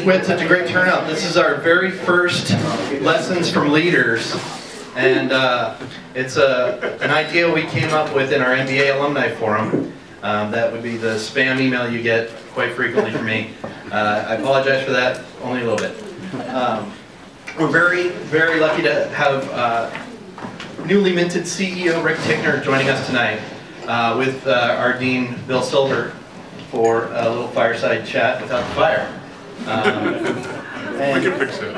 We had such a great turnout. This is our very first Lessons from Leaders, and it's an idea we came up with in our MBA alumni forum. That would be the spam email you get quite frequently from me. I apologize for that, only a little bit. We're very, very lucky to have newly minted CEO Rick Tigner joining us tonight with our Dean Bill Silver for a little fireside chat without the fire. We can fix it.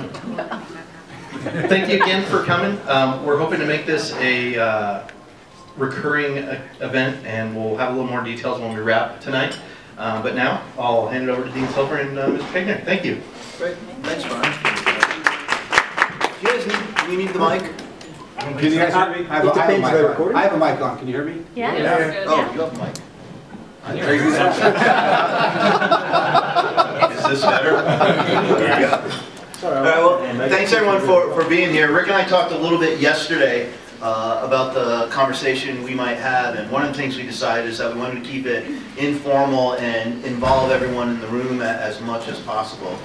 Thank you again for coming. We're hoping to make this a recurring event, and we'll have a little more details when we wrap tonight. But now, I'll hand it over to Dean Silver and Mr. Tigner. Thank you. Great. Thanks, Ron. Do you need the mic? Can you guys hear me? I have a mic on. Can you hear me? Yeah. Oh, you have a mic. Is this better? Yeah. All right, well, thanks everyone for being here. Rick and I talked a little bit yesterday about the conversation we might have, and one of the things we decided is that we wanted to keep it informal and involve everyone in the room as much as possible.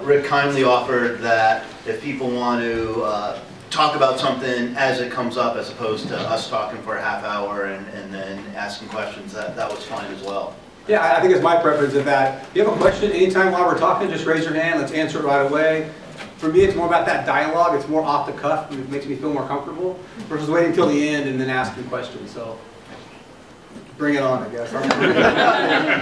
Rick kindly offered that if people want to talk about something as it comes up, as opposed to us talking for a half hour and then asking questions, that was fine as well. Yeah, I think it's my preference of that. If you have a question anytime while we're talking, just raise your hand, let's answer it right away. For me, it's more about that dialogue. It's more off the cuff. It makes me feel more comfortable versus waiting until the end and then asking questions. So bring it on, I guess.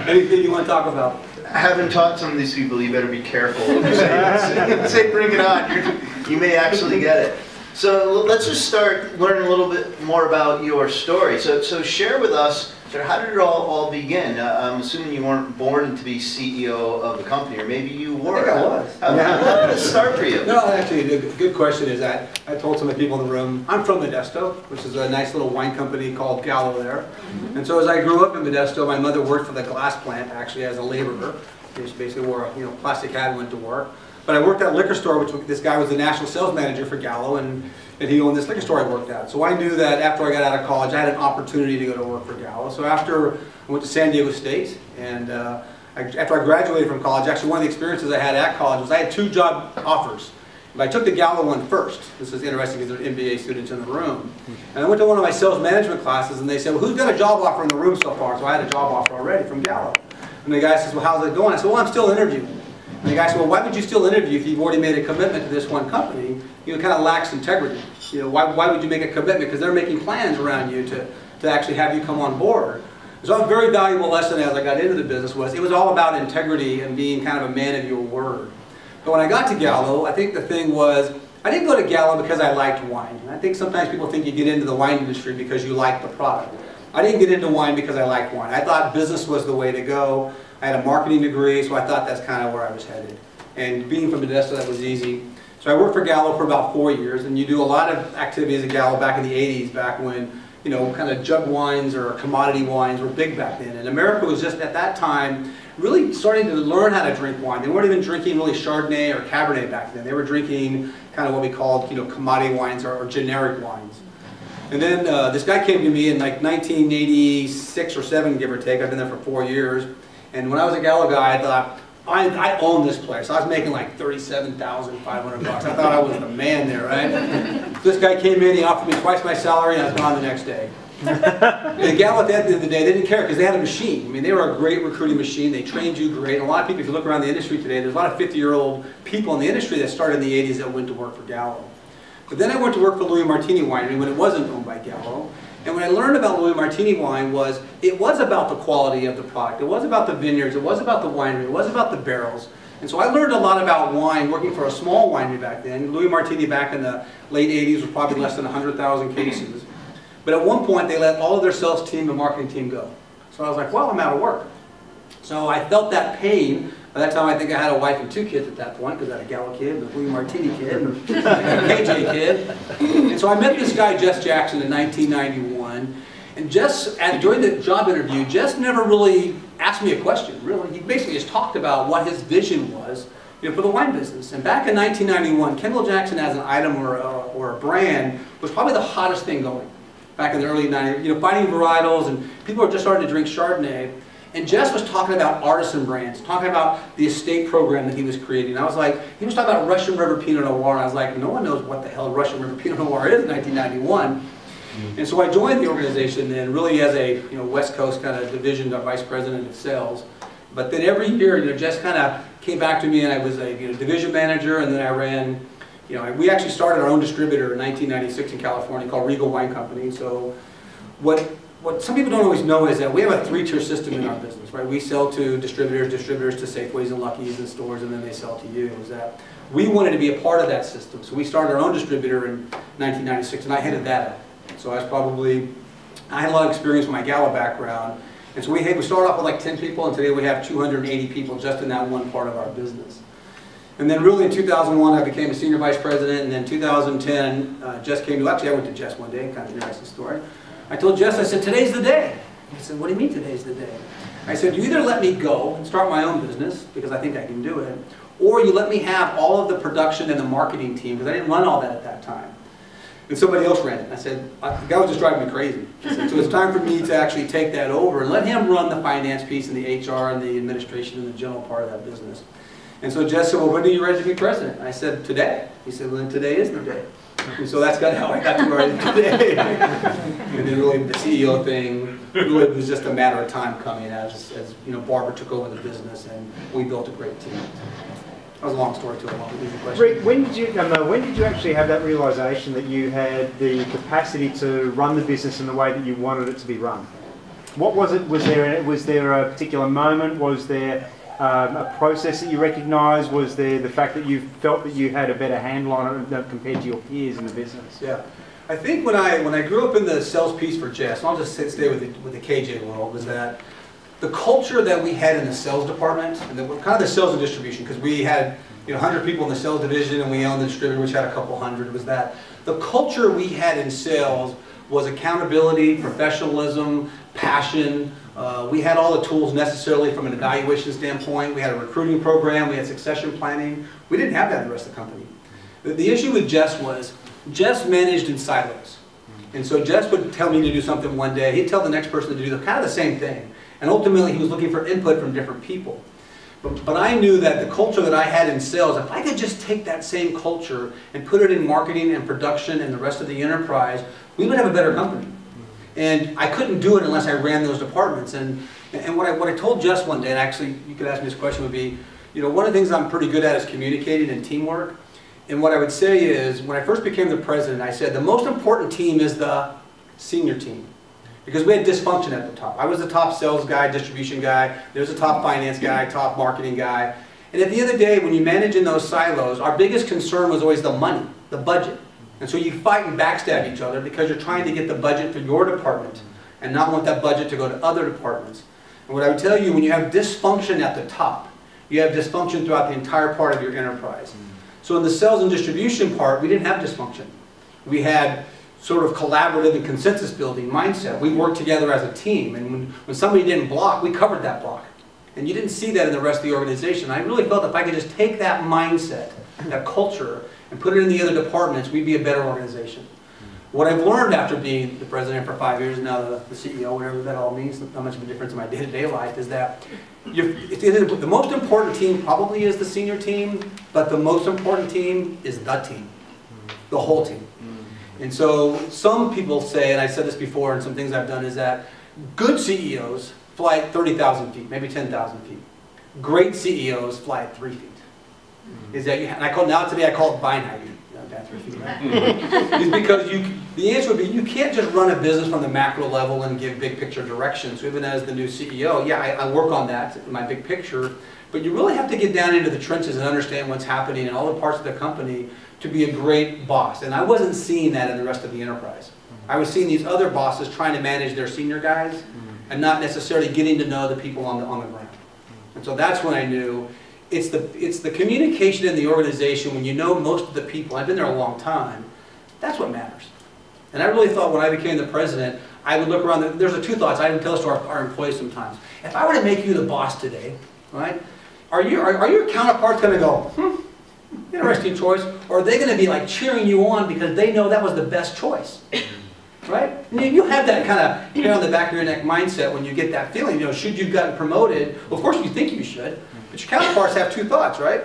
Anything you want to talk about? Having taught some of these people, you better be careful when you say bring it on. You may actually get it. So let's just start learning a little bit more about your story. So share with us, how did it all begin? I'm assuming you weren't born to be CEO of the company, or maybe you were. I think I was. How did it start for you? No, actually, the good question is that I told some of the people in the room, I'm from Modesto, which is a nice little wine company called Gallo there. And so as I grew up in Modesto, my mother worked for the glass plant, actually as a laborer. She basically wore a plastic hat and went to work. But I worked at a liquor store, which this guy was the national sales manager for Gallo, and he owned this liquor store I worked at. So I knew that after I got out of college, I had an opportunity to go to work for Gallo. So after I went to San Diego State, and after I graduated from college, actually one of the experiences I had at college was I had 2 job offers. But I took the Gallo one first. This is interesting because there are MBA students in the room. And I went to one of my sales management classes, and they said, well, who's got a job offer in the room so far? So I had a job offer already from Gallo. And the guy says, well, how's it going? I said, well, I'm still interviewing. And the guy said, well, why would you still interview if you've already made a commitment to this one company? It kind of lacks integrity. Why would you make a commitment? Because they're making plans around you to actually have you come on board. So a very valuable lesson as I got into the business was it was all about integrity and being kind of a man of your word. But when I got to Gallo, I think the thing was, I didn't go to Gallo because I liked wine. And I think sometimes people think you get into the wine industry because you like the product. I didn't get into wine because I liked wine. I thought business was the way to go. I had a marketing degree, so I thought that's kind of where I was headed. And being from Modesto, that was easy. So I worked for Gallo for about 4 years, and you do a lot of activities at Gallo back in the 80s, back when, kind of jug wines or commodity wines were big back then. And America was just, at that time, really starting to learn how to drink wine. They weren't even drinking really Chardonnay or Cabernet back then. They were drinking kind of what we called, commodity wines or generic wines. And then this guy came to me in like 1986 or 7, give or take. I've been there for 4 years. And when I was a Gallo guy, I thought, I own this place. I was making like $37,500 bucks. I thought I was the man there, right? This guy came in, he offered me twice my salary, and I was gone the next day. The Gallo at the end of the day, they didn't care because they had a machine. I mean, they were a great recruiting machine. They trained you great. And a lot of people, if you look around the industry today, there's a lot of 50-year-old people in the industry that started in the 80s that went to work for Gallo. But then I went to work for Louis Martini Winery when it wasn't owned by Gallo. And what I learned about Louis Martini wine was it was about the quality of the product. It was about the vineyards. It was about the winery. It was about the barrels. And so I learned a lot about wine working for a small winery back then. Louis Martini back in the late 80s was probably less than 100,000 cases. But at one point they let all of their sales team and marketing team go. So I was like, well, I'm out of work. So I felt that pain. By that time I think I had a wife and 2 kids at that point, because I had a Gallo kid, a Louis Martini kid, and a KJ kid. And so I met this guy, Jess Jackson, in 1991. And Jess, during the job interview, Jess never really asked me a question, really. He basically just talked about what his vision was for the wine business. And back in 1991, Kendall Jackson as an item or a brand was probably the hottest thing going back in the early 90s. Finding varietals, and people were just starting to drink Chardonnay. And Jess was talking about artisan brands, talking about the estate program that he was creating. I was like, he was talking about Russian River Pinot Noir, and I was like, no one knows what the hell Russian River Pinot Noir is in 1991. And so I joined the organization then, really as a West Coast kind of division vice president of sales. But then every year, Jess kind of came back to me, and I was a division manager, and then I ran. We actually started our own distributor in 1996 in California called Regal Wine Company. So what some people don't always know is that we have a 3-tier system in our business, right? We sell to distributors to Safeways and Lucky's and stores, and then they sell to you. Is that we wanted to be a part of that system. So we started our own distributor in 1996, and I headed that up. So I had a lot of experience with my Gala background. And so we started off with like 10 people, and today we have 280 people just in that one part of our business. And then really in 2001, I became a senior vice president, and then 2010, Jess came to, actually I went to Jess one day, kind of interesting story. I told Jess, I said, today's the day. He said, what do you mean today's the day? I said, you either let me go and start my own business, because I think I can do it, or you let me have all of the production and the marketing team, because I didn't run all that at that time. And somebody else ran it. I said, the guy was just driving me crazy. I said, so it's time for me to actually take that over and let him run the finance piece and the HR and the administration and the general part of that business. And so Jess said, well, when are you ready to be president? I said, today. He said, well, then today is the day. And so that's kind of how I got to where I am today. And then really the CEO thing, really was just a matter of time coming as Barbara took over the business and we built a great team. That was a long story too. I won't leave the question. Rick, when did you actually have that realisation that you had the capacity to run the business in the way that you wanted it to be run? What was it? Was there a particular moment? Was there a process that you recognised? Was there the fact that you felt that you had a better handle on it compared to your peers in the business? Yeah, I think when I grew up in the sales piece for Jess, and I'll just stay with the KJ world, was that the culture that we had in the sales department, and kind of the sales and distribution, because we had 100 people in the sales division and we owned the distributor, which had a couple hundred, was that the culture we had in sales was accountability, professionalism, passion. We had all the tools necessarily from an evaluation standpoint. We had a recruiting program. We had succession planning. We didn't have that in the rest of the company. The issue with Jess was Jess managed in silos. And so Jess would tell me to do something one day. He'd tell the next person to do kind of the same thing. And ultimately, he was looking for input from different people. But I knew that the culture that I had in sales, if I could just take that same culture and put it in marketing and production and the rest of the enterprise, we would have a better company. And I couldn't do it unless I ran those departments. And what I told Jess one day, and actually you could ask me this question, would be, one of the things I'm pretty good at is communicating and teamwork. And what I would say is, when I first became the president, I said the most important team is the senior team. Because we had dysfunction at the top. I was the top sales guy, distribution guy. There's a top finance guy, top marketing guy. And at the end of the day, when you manage in those silos, our biggest concern was always the money, the budget. And so you fight and backstab each other because you're trying to get the budget for your department and not want that budget to go to other departments. And what I would tell you, when you have dysfunction at the top, you have dysfunction throughout the entire part of your enterprise. So in the sales and distribution part, we didn't have dysfunction. We had sort of collaborative and consensus building mindset. We worked together as a team, and when somebody didn't block, we covered that block. And you didn't see that in the rest of the organization. I really felt if I could just take that mindset, that culture, and put it in the other departments, we'd be a better organization. What I've learned after being the president for 5 years, now the CEO, whatever that all means, not much of a difference in my day-to-day life, is that the most important team probably is the senior team, but the most important team is the team, the whole team. And so some people say, and I said this before, and some things I've done, is that good CEOs fly at 30,000 feet, maybe 10,000 feet. Great CEOs fly at 3 feet. Is that and today I call it vine height. 3 feet, right? Is because the answer would be you can't just run a business from the macro level and give big picture directions. So even as the new CEO, yeah, I work on that in my big picture, but you really have to get down into the trenches and understand what's happening in all the parts of the company to be a great boss. And I wasn't seeing that in the rest of the enterprise. I was seeing these other bosses trying to manage their senior guys and not necessarily getting to know the people on the ground. And so that's when I knew it's the communication in the organization when you know most of the people. I've been there a long time. That's what matters. And I really thought when I became the president, I would look around. There's two thoughts. I even tell this to our employees sometimes. If I were to make you the boss today, right? Are your counterparts going to go, interesting choice, or are they going to be like cheering you on because they know that was the best choice? right? And you have that kind of hair on the back of your neck mindset when you get that feeling, you know, should you've gotten promoted, well, of course you think you should, but your counterparts have two thoughts, right?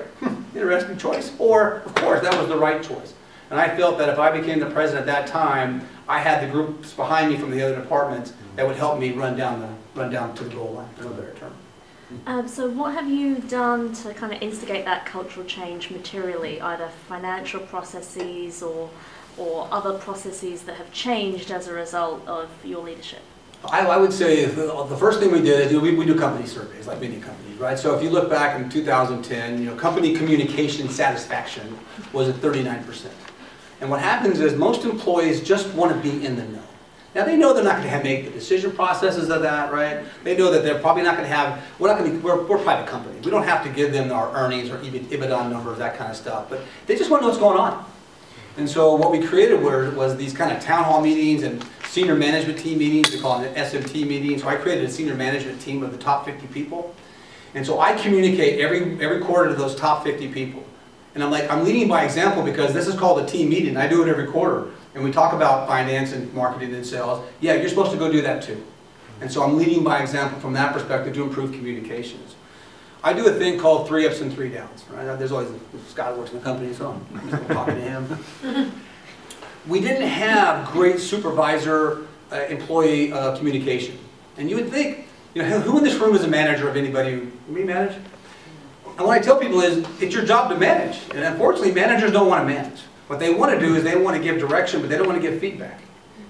Interesting choice. Or, of course, that was the right choice. And I felt that if I became the president at that time, I had the groups behind me from the other departments that would help me run down to the goal line, for a better term. So what have you done to kind of instigate that cultural change materially, either financial processes or other processes that have changed as a result of your leadership? I would say the first thing we did is we do company surveys, like many companies, right? So if you look back in 2010, you know, company communication satisfaction was at 39%. And what happens is most employees just want to be in the know. Now they know they're not going to make the decision processes of that, right? They know that they're probably not going to have, we're a private company. We don't have to give them our earnings or EBITDA numbers, that kind of stuff. But they just want to know what's going on. And so what we created was these kind of town hall meetings and senior management team meetings. We call it an SMT meeting. So I created a senior management team of the top 50 people. And so I communicate every quarter to those top 50 people. And I'm leading by example because this is called a team meeting. I do it every quarter. And we talk about finance and marketing and sales. Yeah, you're supposed to go do that too. And so I'm leading by example from that perspective to improve communications. I do a thing called 3 ups and 3 downs. Right? There's always, Scott works in the company, so I'm talking to him. We didn't have great supervisor employee communication. And you would think, you know, who in this room is a manager of anybody? Me manage? And what I tell people is, it's your job to manage. And unfortunately, managers don't want to manage. What they want to do is they want to give direction, but they don't want to give feedback.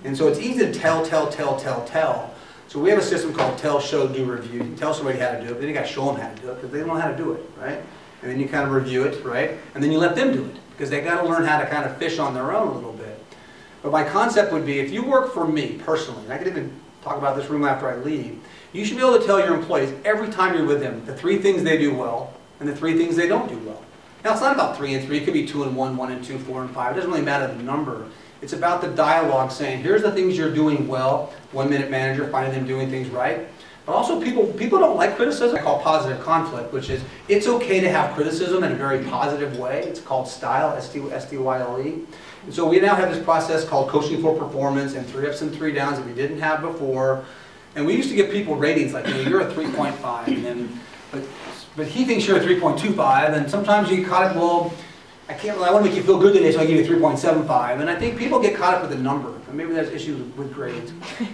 And so it's easy to tell. So we have a system called tell, show, do, review. You can tell somebody how to do it, but then you got to show them how to do it because they don't know how to do it, right? And then you kind of review it, right? And then you let them do it because they got to learn how to kind of fish on their own a little bit. But my concept would be, if you work for me personally, and I could even talk about this room after I leave, you should be able to tell your employees every time you're with them the 3 things they do well and the 3 things they don't do well. Now it's not about 3 and 3, it could be 2 and 1, 1 and 2, 4 and 5. It doesn't really matter the number. It's about the dialogue saying, here's the things you're doing well, 1-minute manager, finding them doing things right. But also people don't like criticism. I call positive conflict, which is, it's okay to have criticism in a very positive way. It's called style, S-T-Y-L-E. And so we now have this process called coaching for performance and 3 ups and 3 downs that we didn't have before. And we used to give people ratings like, you know, you're a 3.5, but he thinks you're a 3.25, and sometimes you caught it, well, I want to make you feel good today, so I give you 3.75. And I think people get caught up with a number. And maybe there's issues with grades.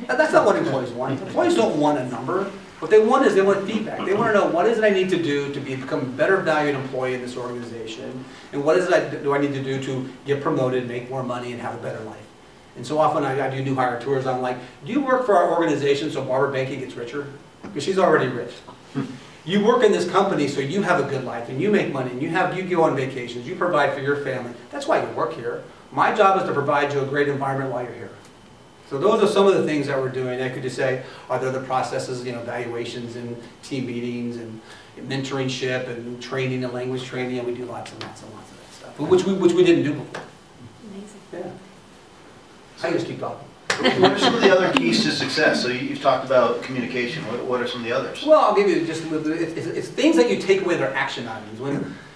That's not what employees want. Employees don't want a number. What they want is they want feedback. They want to know, what is it I need to do to become a better valued employee in this organization? And what is it do I need to do to get promoted, make more money, and have a better life? And so often I do new hire tours. I'm like, do you work for our organization so Barbara Banky gets richer? Because she's already rich. You work in this company so you have a good life and you make money and you go on vacations, you provide for your family. That's why you work here. My job is to provide you a great environment while you're here. So those are some of the things that we're doing. I could just say, are there the processes, you know, evaluations and team meetings and mentoringship and training and language training, and we do lots and lots and lots of that stuff, which we didn't do before. Amazing. Yeah. I just keep talking. What are some of the other keys to success? So you've talked about communication. What are some of the others? Well, I'll give you just it's things that you take away that are action items.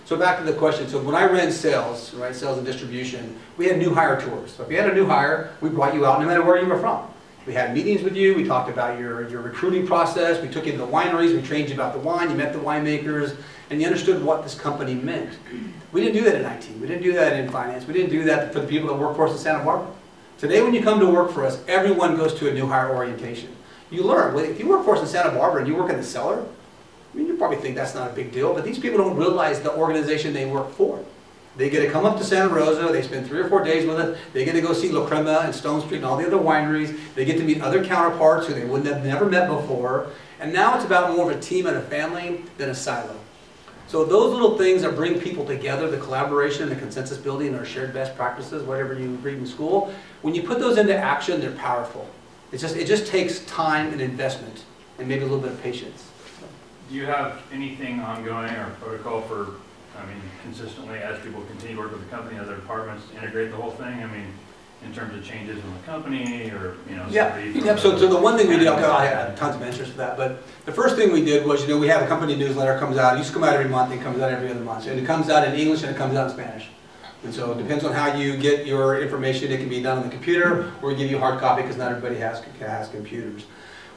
So back to the question. So when I ran sales, right, sales and distribution, we had new hire tours. So if you had a new hire, we brought you out no matter where you were from. We had meetings with you. We talked about your recruiting process. We took you to the wineries. We trained you about the wine. You met the winemakers, and you understood what this company meant. We didn't do that in IT. We didn't do that in finance. We didn't do that for the people that work for us in Santa Barbara. Today, when you come to work for us, everyone goes to a new hire orientation. You learn. If you work for us in Santa Barbara and you work in the cellar, I mean, you probably think that's not a big deal, but these people don't realize the organization they work for. They get to come up to Santa Rosa, they spend 3 or 4 days with us, they get to go see La Crema and Stone Street and all the other wineries, they get to meet other counterparts who they wouldn't have never met before, and now it's about more of a team and a family than a silo. So those little things that bring people together, the collaboration and the consensus building or shared best practices, whatever you read in school, when you put those into action, they're powerful. It just takes time and investment and maybe a little bit of patience. Do you have anything ongoing or protocol for, consistently as people continue to work with the company, other departments, to integrate the whole thing? In terms of changes in the company or, Yeah, so the one thing we did, I had tons of answers to that, but the first thing we did was, we have a company newsletter comes out. It used to come out every month, it comes out every other month. And it comes out in English and it comes out in Spanish. And so it depends on how you get your information. It can be done on the computer, or we give you a hard copy because not everybody has computers.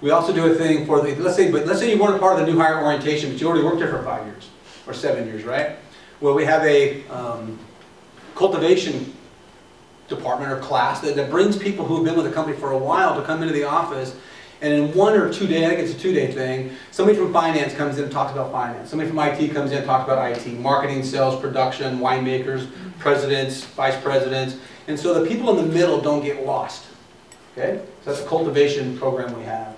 We also do a thing for the, let's say you weren't a part of the new hire orientation, but you already worked there for 5 years or 7 years, right? Well, we have a cultivation department or class that brings people who have been with the company for a while to come into the office, and in 1 or 2 days, I think it's a 2-day thing, somebody from finance comes in and talks about finance. Somebody from IT comes in and talks about IT, marketing, sales, production, winemakers, presidents, vice presidents. And so the people in the middle don't get lost. Okay? So that's a cultivation program we have.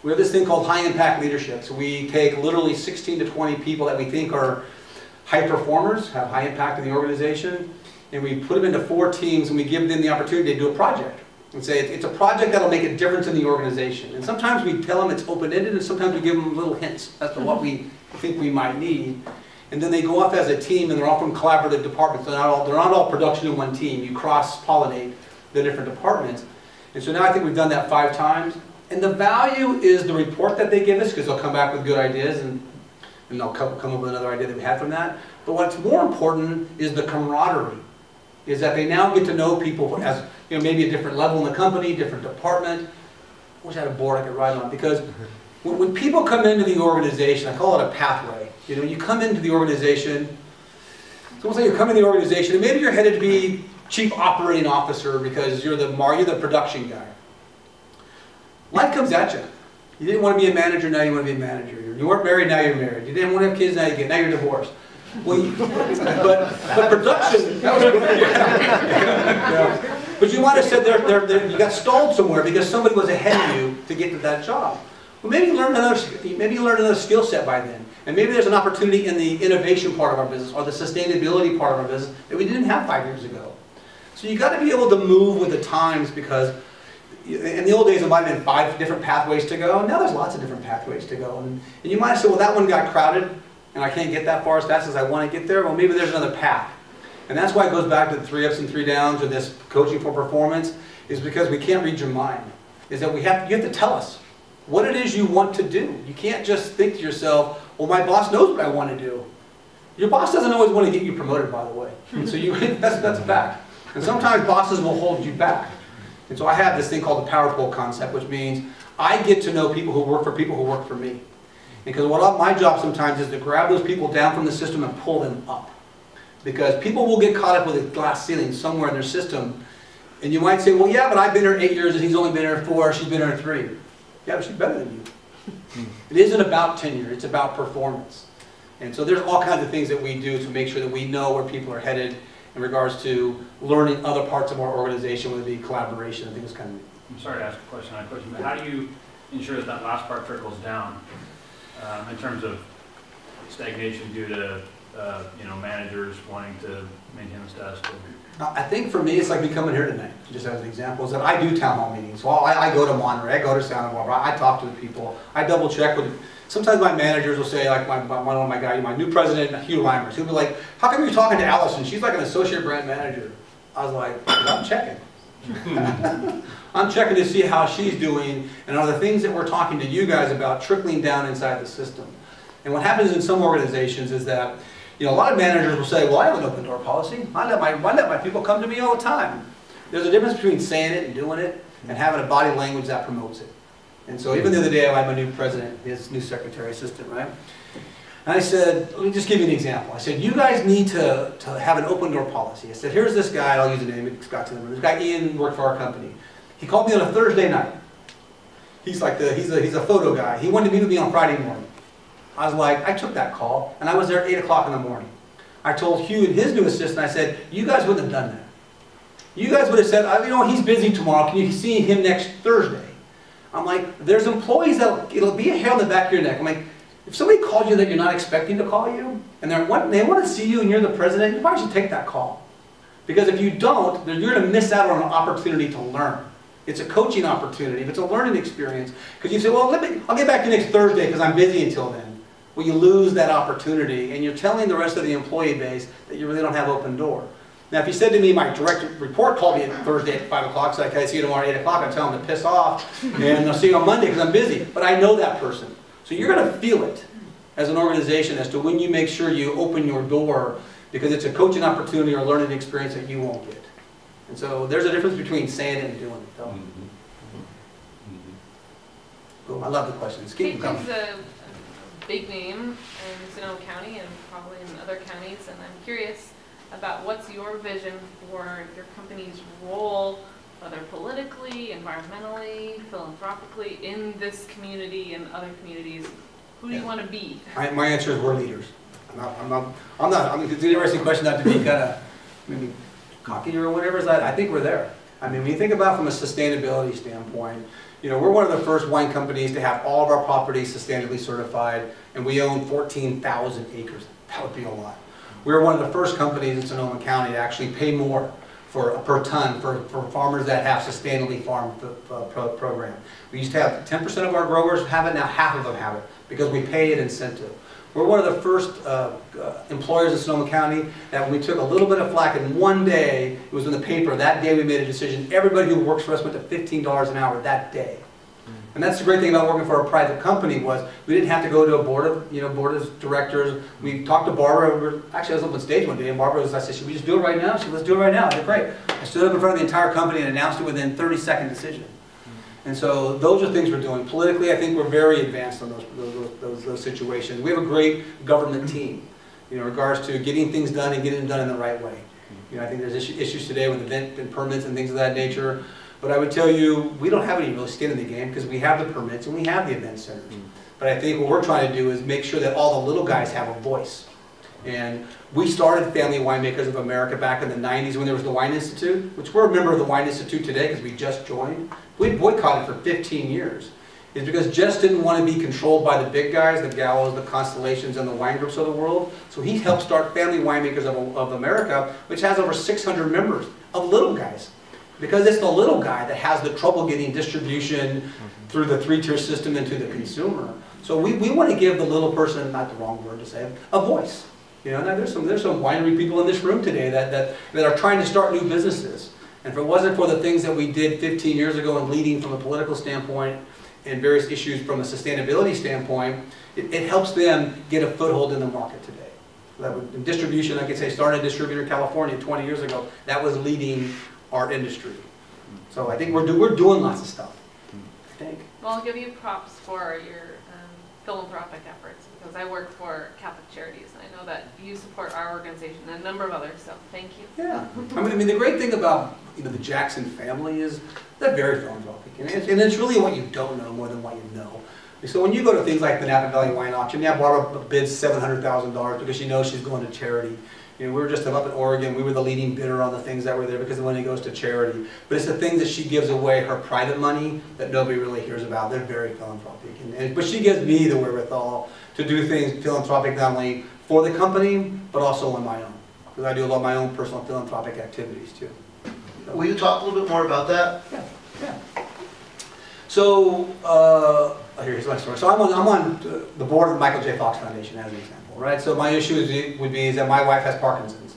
We have this thing called high impact leadership. So we take literally 16 to 20 people that we think are high performers, have high impact in the organization, and we put them into 4 teams and we give them the opportunity to do a project. And say it's a project that'll make a difference in the organization. And sometimes we tell them it's open-ended, and sometimes we give them little hints as to what we think we might need. And then they go off as a team, and they're all from collaborative departments. They're not all production in one team. You cross-pollinate the different departments. And so now I think we've done that 5 times. And the value is the report that they give us, because they'll come back with good ideas, and they'll come up with another idea that we had from that. But what's more important is the camaraderie, is that they now get to know people as, you know, maybe a different level in the company, different department. I wish I had a board I could write on, because when people come into the organization, I call it a pathway. You know, you come into the organization, it's almost like you come into the organization, and maybe you're headed to be chief operating officer because you're the production guy. Life comes at you. You didn't want to be a manager, now you want to be a manager. You weren't married, now you're married. You didn't want to have kids, now you're divorced. Well, but production, but you might have said you got stalled somewhere because somebody was ahead of you to get to that job. Well, maybe you learned another skill set by then, and maybe there's an opportunity in the innovation part of our business or the sustainability part of our business that we didn't have 5 years ago. So you got to be able to move with the times, because in the old days it might have been 5 different pathways to go. Now there's lots of different pathways to go, and you might have said, well, that one got crowded, and I can't get that far as fast as I want to get there. Well, maybe there's another path. And that's why it goes back to the 3 ups and 3 downs, or this coaching for performance, is because we can't read your mind. Is that you have to tell us what it is you want to do. You can't just think to yourself, well, my boss knows what I want to do. Your boss doesn't always want to get you promoted, by the way. So that's a fact. And sometimes bosses will hold you back. And so I have this thing called the power pole concept, which means I get to know people who work for people who work for me. Because my job sometimes is to grab those people down from the system and pull them up. Because people will get caught up with a glass ceiling somewhere in their system. And you might say, well, yeah, but I've been here 8 years and he's only been here 4, she's been here 3. Yeah, but she's better than you. It isn't about tenure, it's about performance. And so there's all kinds of things that we do to make sure that we know where people are headed in regards to learning other parts of our organization, whether it be collaboration. I think it's kind of... I'm sorry to ask a question on a question, but how do you ensure that that last part trickles down in terms of stagnation due to managers wanting to maintain the status quo? I think for me, it's like me coming here tonight, just as an example, is that I do town hall meetings. So I go to Monterey, I go to Santa Barbara, I talk to the people, I double check with them. Sometimes my managers will say, like one of my guys, my new president, Hugh Reimers, he'll be like, how come you're talking to Allison? She's like an associate brand manager. I was like, I'm checking. I'm checking to see how she's doing, and are the things that we're talking to you guys about trickling down inside the system. And what happens in some organizations is that, a lot of managers will say, well, I have an open door policy. I let my people come to me all the time. There's a difference between saying it and doing it and having a body language that promotes it. And so even the other day I had my new president, his new secretary assistant, right? And I said, let me just give you an example. I said, you guys need to have an open door policy. I said, here's this guy, I'll use the name, it's got to them. This guy Ian worked for our company. He called me on a Thursday night. He's like he's a photo guy. He wanted to meet with me on Friday morning. I was like, I took that call, and I was there at 8 o'clock in the morning. I told Hugh and his new assistant, I said, you guys wouldn't have done that. You guys would have said, he's busy tomorrow, can you see him next Thursday? I'm like, there's employees it'll be a hair on the back of your neck. I'm like, if somebody called you that you're not expecting to call you, and they want to see you and you're the president, you probably should take that call. Because if you don't, you're going to miss out on an opportunity to learn. It's a coaching opportunity, it's a learning experience. Because you say, well, I'll get back to you next Thursday because I'm busy until then. Well, you lose that opportunity, and you're telling the rest of the employee base that you really don't have open door. Now, if you said to me, my direct report called me at Thursday at 5 o'clock, so I can see you tomorrow at 8 o'clock, I'd tell them to piss off, and I'll see you on Monday because I'm busy. But I know that person. So you're going to feel it as an organization as to when you make sure you open your door because it's a coaching opportunity or learning experience that you won't get. And so there's a difference between saying it and doing it, though. Cool. I love the questions. Keep them coming. Grape is a big name in Sonoma County and probably in other counties, and I'm curious about what's your vision for your company's role, whether politically, environmentally, philanthropically, in this community and other communities. Who do you want to be? My answer is we're leaders. It's an interesting question, not to be kind of maybe cocky or whatever. I think we're there. I mean, when you think about from a sustainability standpoint, you know, we're one of the first wine companies to have all of our properties sustainably certified, and we own 14,000 acres. That would be a lot. We're one of the first companies in Sonoma County to actually pay more per ton for farmers that have sustainably farmed program. We used to have 10% of our growers have it, now half of them have it because we pay an incentive. We're one of the first employers in Sonoma County that when we took a little bit of flack and one day, it was in the paper, that day we made a decision, everybody who works for us went to $15 an hour that day. And that's the great thing about working for a private company was we didn't have to go to a board of directors. We talked to Barbara. Actually, I was up on stage one day, and Barbara I said, should we just do it right now? She said, let's do it right now. I said, great. I stood up in front of the entire company and announced it within 30-second decision. And so those are things we're doing. Politically, I think we're very advanced on those situations. We have a great government team, in regards to getting things done and getting them done in the right way. I think there's issues today with event and permits and things of that nature. But I would tell you, we don't have any real skin in the game because we have the permits and we have the event centers. But I think what we're trying to do is make sure that all the little guys have a voice. And we started Family Winemakers of America back in the 90s when there was the Wine Institute, which we're a member of the Wine Institute today because we just joined. We boycotted for 15 years. It's because Jess didn't want to be controlled by the big guys, the Gallos, the Constellations, and the wine groups of the world. So he helped start Family Winemakers of America, which has over 600 members of little guys. Because it's the little guy that has the trouble getting distribution through the three-tier system and to the consumer. So we want to give the little person, not the wrong word to say, a voice. Now there's some winery people in this room today that are trying to start new businesses. And if it wasn't for the things that we did 15 years ago and leading from a political standpoint and various issues from a sustainability standpoint, it helps them get a foothold in the market today. In distribution, like I say, started a distributor in California 20 years ago. That was leading our industry. So I think we're doing lots of stuff, I think. Well, I'll give you props for your philanthropic efforts because I work for Catholic Charities and I know that you support our organization and a number of others, so thank you. Yeah. I mean the great thing about the Jackson family is they're very philanthropic and it's really what you don't know more than what you know. So when you go to things like the Napa Valley Wine Auction, Barbara bids $700,000 because she knows she's going to charity. We were just up in Oregon, we were the leading bidder on the things that were there because the money goes to charity. But it's the things that she gives away, her private money, that nobody really hears about. They're very philanthropic. But she gives me the wherewithal to do things philanthropic not only for the company, but also on my own. Because I do a lot of my own personal philanthropic activities too. So, will you talk a little bit more about that? Yeah. So, here's my story. So I'm on the board of the Michael J. Fox Foundation as an example. Right, so my issue would be that my wife has Parkinson's.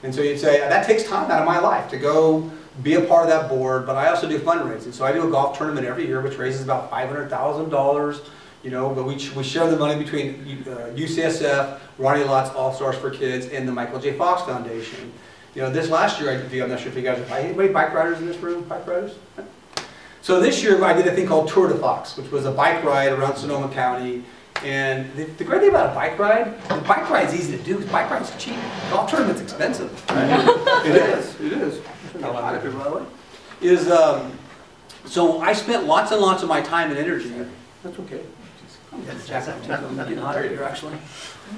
And so you'd say, that takes time out of my life to go be a part of that board, but I also do fundraising. So I do a golf tournament every year, which raises about $500,000, but we share the money between UCSF, Ronnie Lott's All-Stars for Kids, and the Michael J. Fox Foundation. This last year, I'm not sure if you guys are, anybody bike riders in this room, bike riders? So this year I did a thing called Tour de Fox, which was a bike ride around Sonoma County. And the great thing about a bike ride, the bike ride's easy to do because bike ride's cheap. Golf tournament's expensive. Right? It is. So I spent lots and lots of my time and energy. That's okay. I'm getting hotter here actually.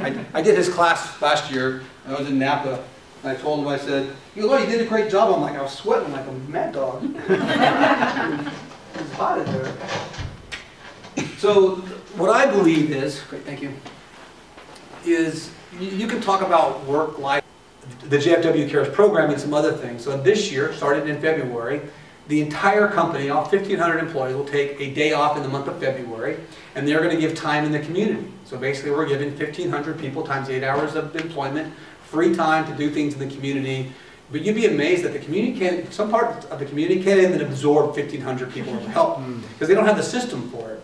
I did his class last year. I was in Napa. And I told him, I said, you did a great job. I was sweating like a mad dog. It was hot in there. So what I believe is, great, thank you, is you can talk about work life, the JFW Cares program and some other things. So this year, started in February, the entire company, all 1,500 employees, will take a day off in the month of February, and they're going to give time in the community. So basically we're giving 1,500 people times 8 hours of employment, free time to do things in the community. But you'd be amazed that the community some part of the community can't even absorb 1,500 people to help because they don't have the system for it.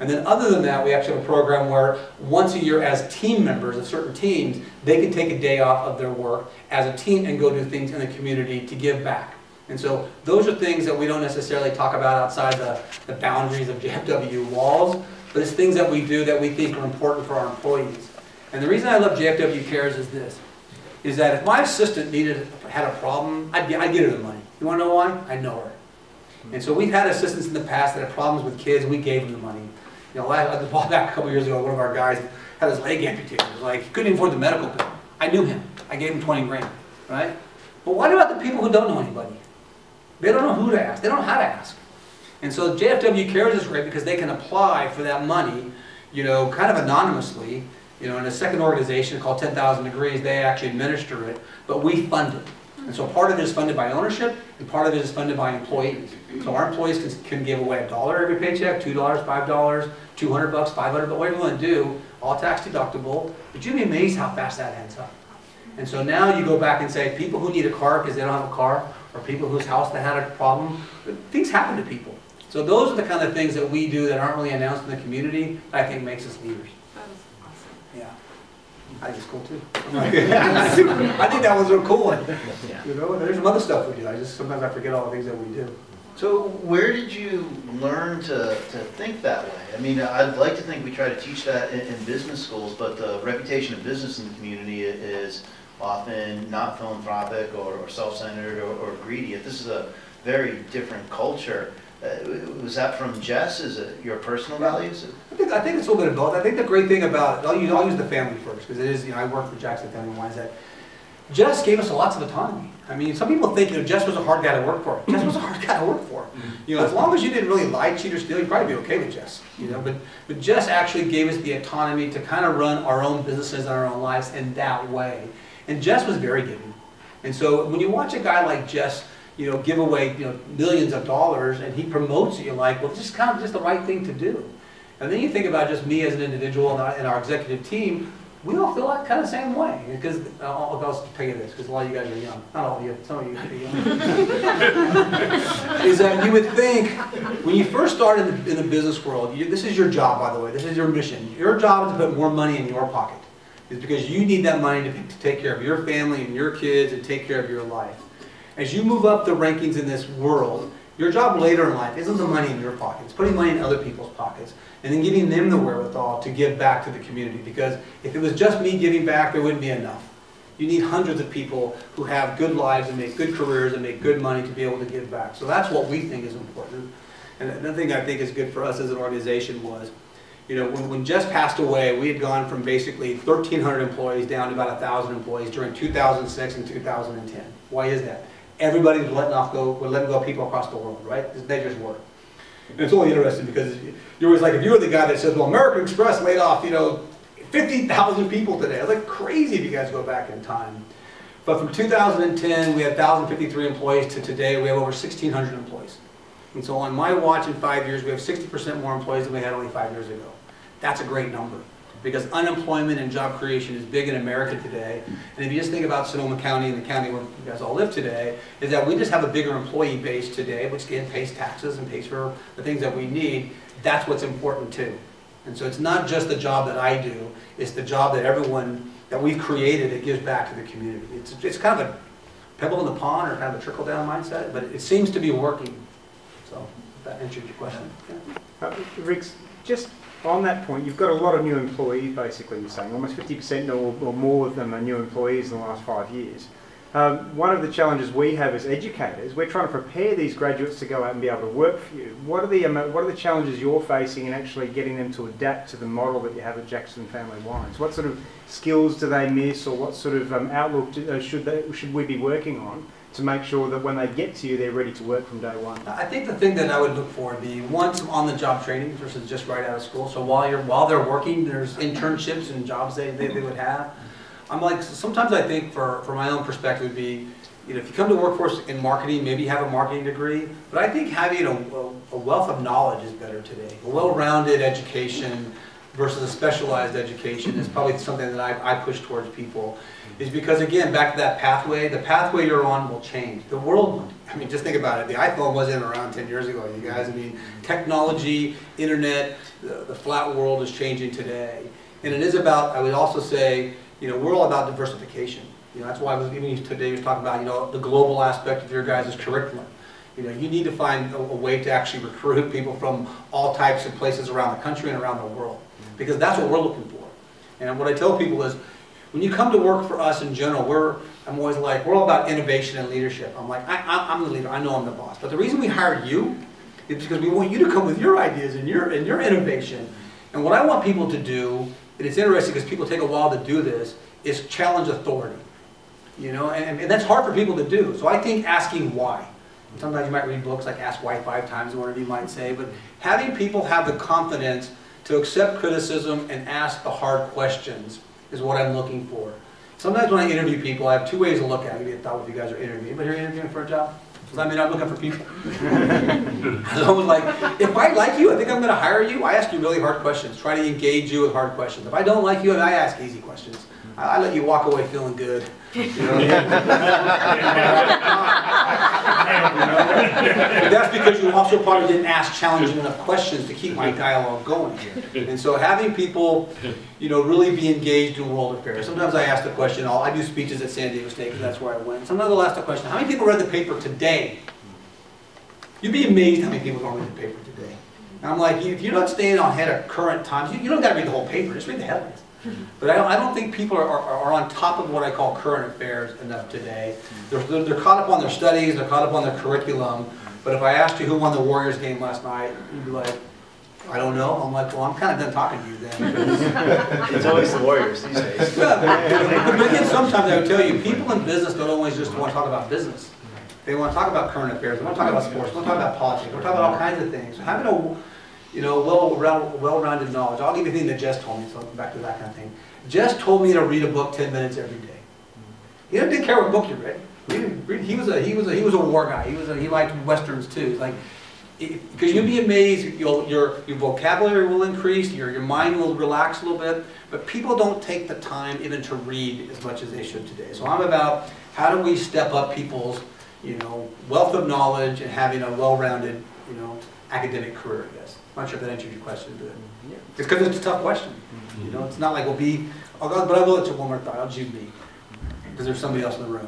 And then other than that, we actually have a program where once a year as team members of certain teams, they can take a day off of their work as a team and go do things in the community to give back. And so those are things that we don't necessarily talk about outside the boundaries of JFW walls, but it's things that we do that we think are important for our employees. And the reason I love JFW Cares is this, is that if my assistant had a problem, I'd get her the money. You want to know why? I know her. And so we've had assistants in the past that had problems with kids, and we gave them the money. You know, back a couple years ago, one of our guys had his leg amputated. It was like, he couldn't even afford the medical bill. I knew him. I gave him 20 grand, right? But what about the people who don't know anybody? They don't know who to ask. They don't know how to ask. And so JFW Cares is great because they can apply for that money, you know, kind of anonymously. You know, in a second organization called 10,000 Degrees, they actually administer it, but we fund it. And so part of it is funded by ownership, and part of it is funded by employees. So our employees can give away $1 every paycheck, $2, $5, $200, $500, but whatever you want to do, all tax deductible. But you'd be amazed how fast that adds up. And so now you go back and say, people who need a car because they don't have a car, or people whose house they had a problem, things happen to people. So those are the kind of things that we do that aren't really announced in the community that I think makes us leaders. That was awesome. Yeah. I think it's cool too. I think that was a cool one. You know, and there's some other stuff we do. Sometimes I forget all the things that we do. So where did you learn to think that way? I mean, I'd like to think we try to teach that in business schools, but the reputation of business in the community is often not philanthropic or self-centered or greedy. This is a very different culture. Was that from Jess? Is it your personal values? I think it's a little bit of both. I think the great thing about, I'll use the family first, because it is, you know, I work for Jackson Family Wines, that Jess gave us lots of autonomy. I mean, some people think, you know, Jess was a hard guy to work for. Jess was a hard guy to work for. You know, as long as you didn't really lie, cheat, or steal, you'd probably be okay with Jess. You know, but Jess actually gave us the autonomy to kind of run our own businesses and our own lives in that way. And Jess was very giving. And so when you watch a guy like Jess, you know, give away, you know, millions of dollars, and he promotes it, you're like, well, this is kind of just the right thing to do. And then you think about just me as an individual and our executive team, we all feel like kind of the same way. Because I'll tell you this, because a lot of you guys are young. Not all of you, some of you are young. Is that you would think, when you first start in the business world, this is your job, by the way, this is your mission. Your job is to put more money in your pocket. It's because you need that money to take care of your family and your kids and take care of your life. As you move up the rankings in this world, your job later in life isn't the money in your pocket. It's putting money in other people's pockets and then giving them the wherewithal to give back to the community. Because if it was just me giving back, there wouldn't be enough. You need hundreds of people who have good lives and make good careers and make good money to be able to give back. So that's what we think is important. And another thing I think is good for us as an organization was, you know, when Jess passed away, we had gone from basically 1,300 employees down to about 1,000 employees during 2006 and 2010. Why is that? Everybody was letting go of people across the world, right? They just were. And it's only interesting because you're always like, if you were the guy that says, well, American Express laid off, you know, 50,000 people today. It's like crazy if you guys go back in time. But from 2010, we had 1,053 employees to today, we have over 1,600 employees. And so on my watch in 5 years, we have 60% more employees than we had only 5 years ago. That's a great number. Because unemployment and job creation is big in America today. And if you just think about Sonoma County and the county where you guys all live today, is that we just have a bigger employee base today, which again pays taxes and pays for the things that we need. That's what's important too. And so it's not just the job that I do, it's the job that everyone that we've created that gives back to the community. It's kind of a pebble in the pond or kind of a trickle-down mindset, but it seems to be working. So if that answered your question. Yeah. Rick, just on that point, you've got a lot of new employees, basically, you're saying. Almost 50% or more of them are new employees in the last 5 years. One of the challenges we have as educators, we're trying to prepare these graduates to go out and be able to work for you. What are the challenges you're facing in actually getting them to adapt to the model that you have at Jackson Family Wines? What sort of skills do they miss, or what sort of outlook should we be working on to make sure that when they get to you, they're ready to work from day one? I think the thing that I would look for would be, one, some on-the-job training versus just right out of school. So while they're working, there's internships and jobs they would have. I'm like, sometimes I think for my own perspective would be, you know, if you come to workforce in marketing, maybe you have a marketing degree, but I think having a wealth of knowledge is better today. A well-rounded education versus a specialized education is probably something that I push towards people. is because, again, back to that pathway, the pathway you're on will change. The world, I mean, just think about it. The iPhone wasn't around 10 years ago, you guys. I mean, technology, internet, the flat world is changing today. And it is about, I would also say, you know, we're all about diversification. You know, that's why I was even today was talking about, you know, the global aspect of your guys' curriculum. You know, you need to find a way to actually recruit people from all types of places around the country and around the world. Because that's what we're looking for. And what I tell people is, when you come to work for us in general, I'm always like, we're all about innovation and leadership. I'm like, I'm the leader, I know I'm the boss. But the reason we hired you is because we want you to come with your ideas and your innovation. And what I want people to do, and it's interesting because people take a while to do this, is challenge authority. You know, and that's hard for people to do. So I think asking why. Sometimes you might read books like Ask Why 5 times or whatever you might say, but having people have the confidence to accept criticism and ask the hard questions is what I'm looking for. Sometimes when I interview people, I have two ways to look at it. Maybe I thought if you guys are interviewing. Anybody here interviewing for a job? Because I mean, I'm looking for people. I was like, if I like you, I think I'm going to hire you. I ask you really hard questions. Try to engage you with hard questions. If I don't like you, I ask easy questions. I let you walk away feeling good. You know? That's because you also probably didn't ask challenging enough questions to keep my dialogue going. And so having people, you know, really be engaged in world affairs. Sometimes I ask the question, I do speeches at San Diego State because that's where I went. Sometimes I'll ask the question, how many people read the paper today? You'd be amazed how many people don't read the paper today. And I'm like, if you're not staying on ahead of current times, you don't got to read the whole paper, just read the headlines. But I don't think people are on top of what I call current affairs enough today. They're caught up on their studies, they're caught up on their curriculum. But if I asked you who won the Warriors game last night, you'd be like, I don't know. I'm like, well, I'm kind of done talking to you then. It's always the Warriors these days. Yeah, but again, sometimes I would tell you, people in business don't always just want to talk about business. They want to talk about current affairs, they want to talk about sports, they want to talk about politics, they want to talk about all kinds of things. So having a well-rounded knowledge. I'll give you a thing that Jess told me, so back to that kind of thing. Jess told me to read a book 10 minutes every day. He didn't care what book you read. He was a war guy. He liked westerns too. Like, because you'll be amazed. Your vocabulary will increase. Your mind will relax a little bit. But people don't take the time even to read as much as they should today. So I'm about how do we step up people's, you know, wealth of knowledge and having a well-rounded, you know, academic career, I guess. I'm not sure if that answers your question, but it's because it's a tough question. You know, it's not like but I will let you one more thought. I'll choose me because there's somebody else in the room.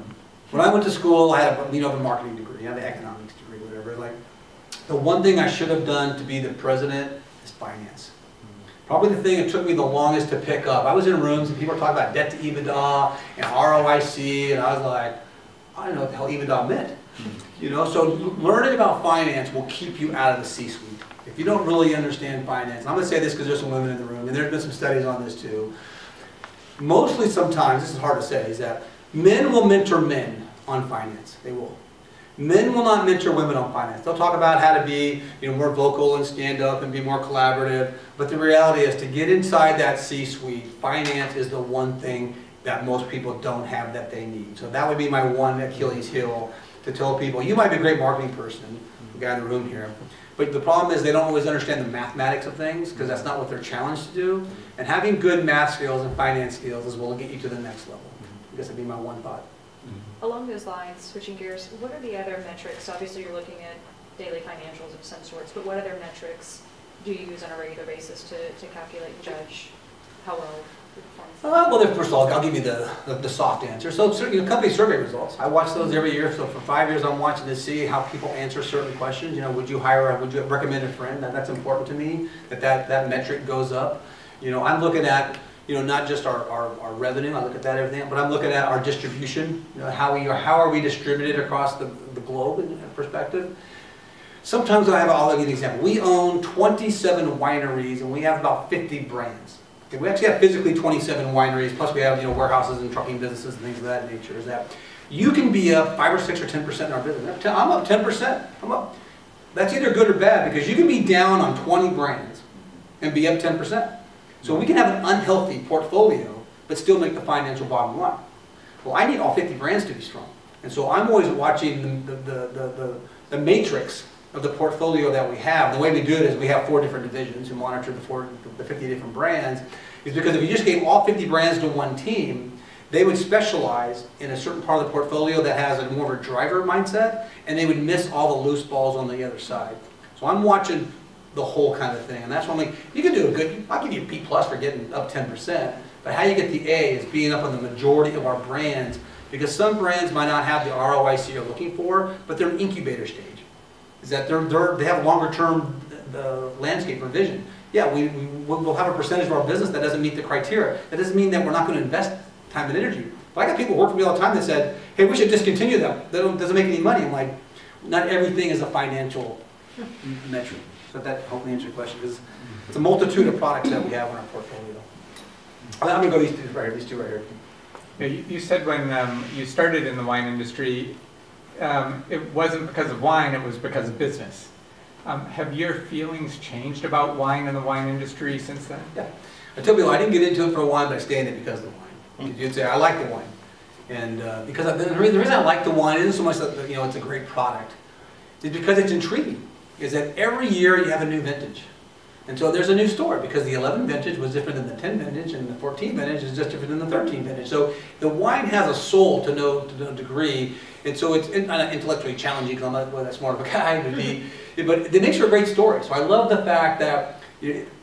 When I went to school, I had a marketing degree, I had an economics degree, whatever. Like, the one thing I should have done to be the president is finance. Probably the thing that took me the longest to pick up. I was in rooms and people were talking about debt to EBITDA and ROIC, and I was like, I don't know what the hell EBITDA meant. You know, so learning about finance will keep you out of the C-suite. If you don't really understand finance, and I'm going to say this because there's some women in the room, and there's been some studies on this too. Mostly sometimes, this is hard to say, is that men will mentor men on finance. They will. Men will not mentor women on finance. They'll talk about how to be, you know, more vocal and stand up and be more collaborative. But the reality is, to get inside that C-suite, finance is the one thing that most people don't have that they need. So that would be my one Achilles heel, to tell people, you might be a great marketing person, the guy in the room here, but the problem is they don't always understand the mathematics of things because that's not what they're challenged to do. And having good math skills and finance skills is what will get you to the next level. I guess that'd be my one thought. Along those lines, switching gears, what are the other metrics? Obviously you're looking at daily financials of some sorts, but what other metrics do you use on a regular basis to calculate and judge how well your performance is? Well, first of all, I'll give you the soft answer. So, you know, company survey results. I watch those every year. So for 5 years, I'm watching to see how people answer certain questions. You know, would you recommend a friend? That's important to me. That metric goes up. You know, I'm looking at, you know, not just our revenue. I look at that everything, but I'm looking at our distribution. You know, how are we distributed across the globe in perspective. Sometimes I'll give you an example. We own 27 wineries and we have about 50 brands. We actually have physically 27 wineries, plus we have, you know, warehouses and trucking businesses and things of that nature. Is that you can be up 5 or 6 or 10% in our business. I'm up 10%. I'm up. That's either good or bad because you can be down on 20 brands and be up 10%. So we can have an unhealthy portfolio but still make the financial bottom line. Well, I need all 50 brands to be strong, and so I'm always watching the matrix of the portfolio that we have. The way we do it is we have 4 different divisions who monitor the 50 different brands. Is because if you just gave all 50 brands to one team, they would specialize in a certain part of the portfolio that has a more of a driver mindset, and they would miss all the loose balls on the other side. So I'm watching the whole kind of thing, and that's why I'm like, you can do a good, I'll give you a B+ for getting up 10%, but how you get the A is being up on the majority of our brands, because some brands might not have the ROIC you're looking for, but they're an incubator stage. Is that they have longer term landscape or vision. Yeah, we'll have a percentage of our business that doesn't meet the criteria. That doesn't mean that we're not going to invest time and energy. But I got people who work for me all the time that said, hey, we should discontinue them. That doesn't make any money. I'm like, not everything is a financial metric. So that hopefully answers your question, because it's a multitude of products that we have in our portfolio. I'm going to go these two right here. Yeah, you said when you started in the wine industry, it wasn't because of wine, it was because of business. Have your feelings changed about wine and the wine industry since then? Yeah. I tell people I didn't get into it for wine, but I stayed in it because of the wine. You'd say, I like the wine. And because the reason I like the wine isn't so much that it's a great product. It's because it's intriguing. Is that every year you have a new vintage. And so there's a new story, because the 11 vintage was different than the 10 vintage, and the 14 vintage is just different than the 13 vintage. So the wine has a soul to no degree, and so it's intellectually challenging, because I'm not that smart of a guy to be, but it makes for a great story. So I love the fact that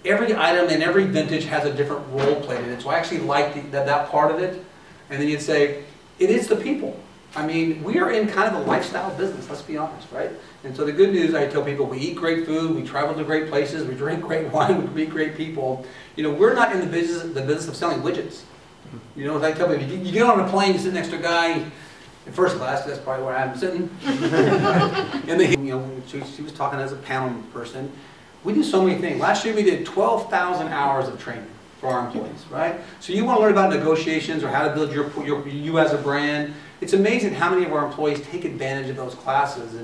every item and every vintage has a different role played in it. So I actually like that part of it. And then you'd say, it is the people. I mean, we are in kind of a lifestyle business, let's be honest, right? And so the good news, I tell people, we eat great food, we travel to great places, we drink great wine, we meet great people. We're not in the business of selling widgets. As I tell people, you get on a plane, you sit next to a guy in first class, that's probably where I'm sitting. And she was talking as a panel person. We do so many things. Last year we did 12,000 hours of training for our employees, right? So you want to learn about negotiations or how to build you as a brand. It's amazing how many of our employees take advantage of those classes.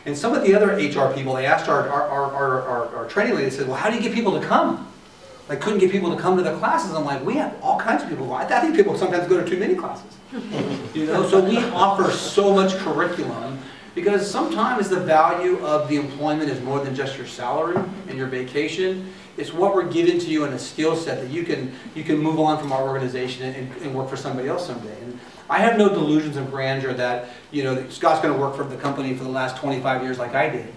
And some of the other HR people, they asked our training lady, they said, well, how do you get people to come? I couldn't get people to come to the classes. I'm like, we have all kinds of people. I think people sometimes go to too many classes. So we offer so much curriculum, because sometimes the value of the employment is more than just your salary and your vacation. It's what we're giving to you in a skill set that you can move on from our organization and work for somebody else someday. And I have no delusions of grandeur that that Scott's going to work for the company for the last 25 years like I did.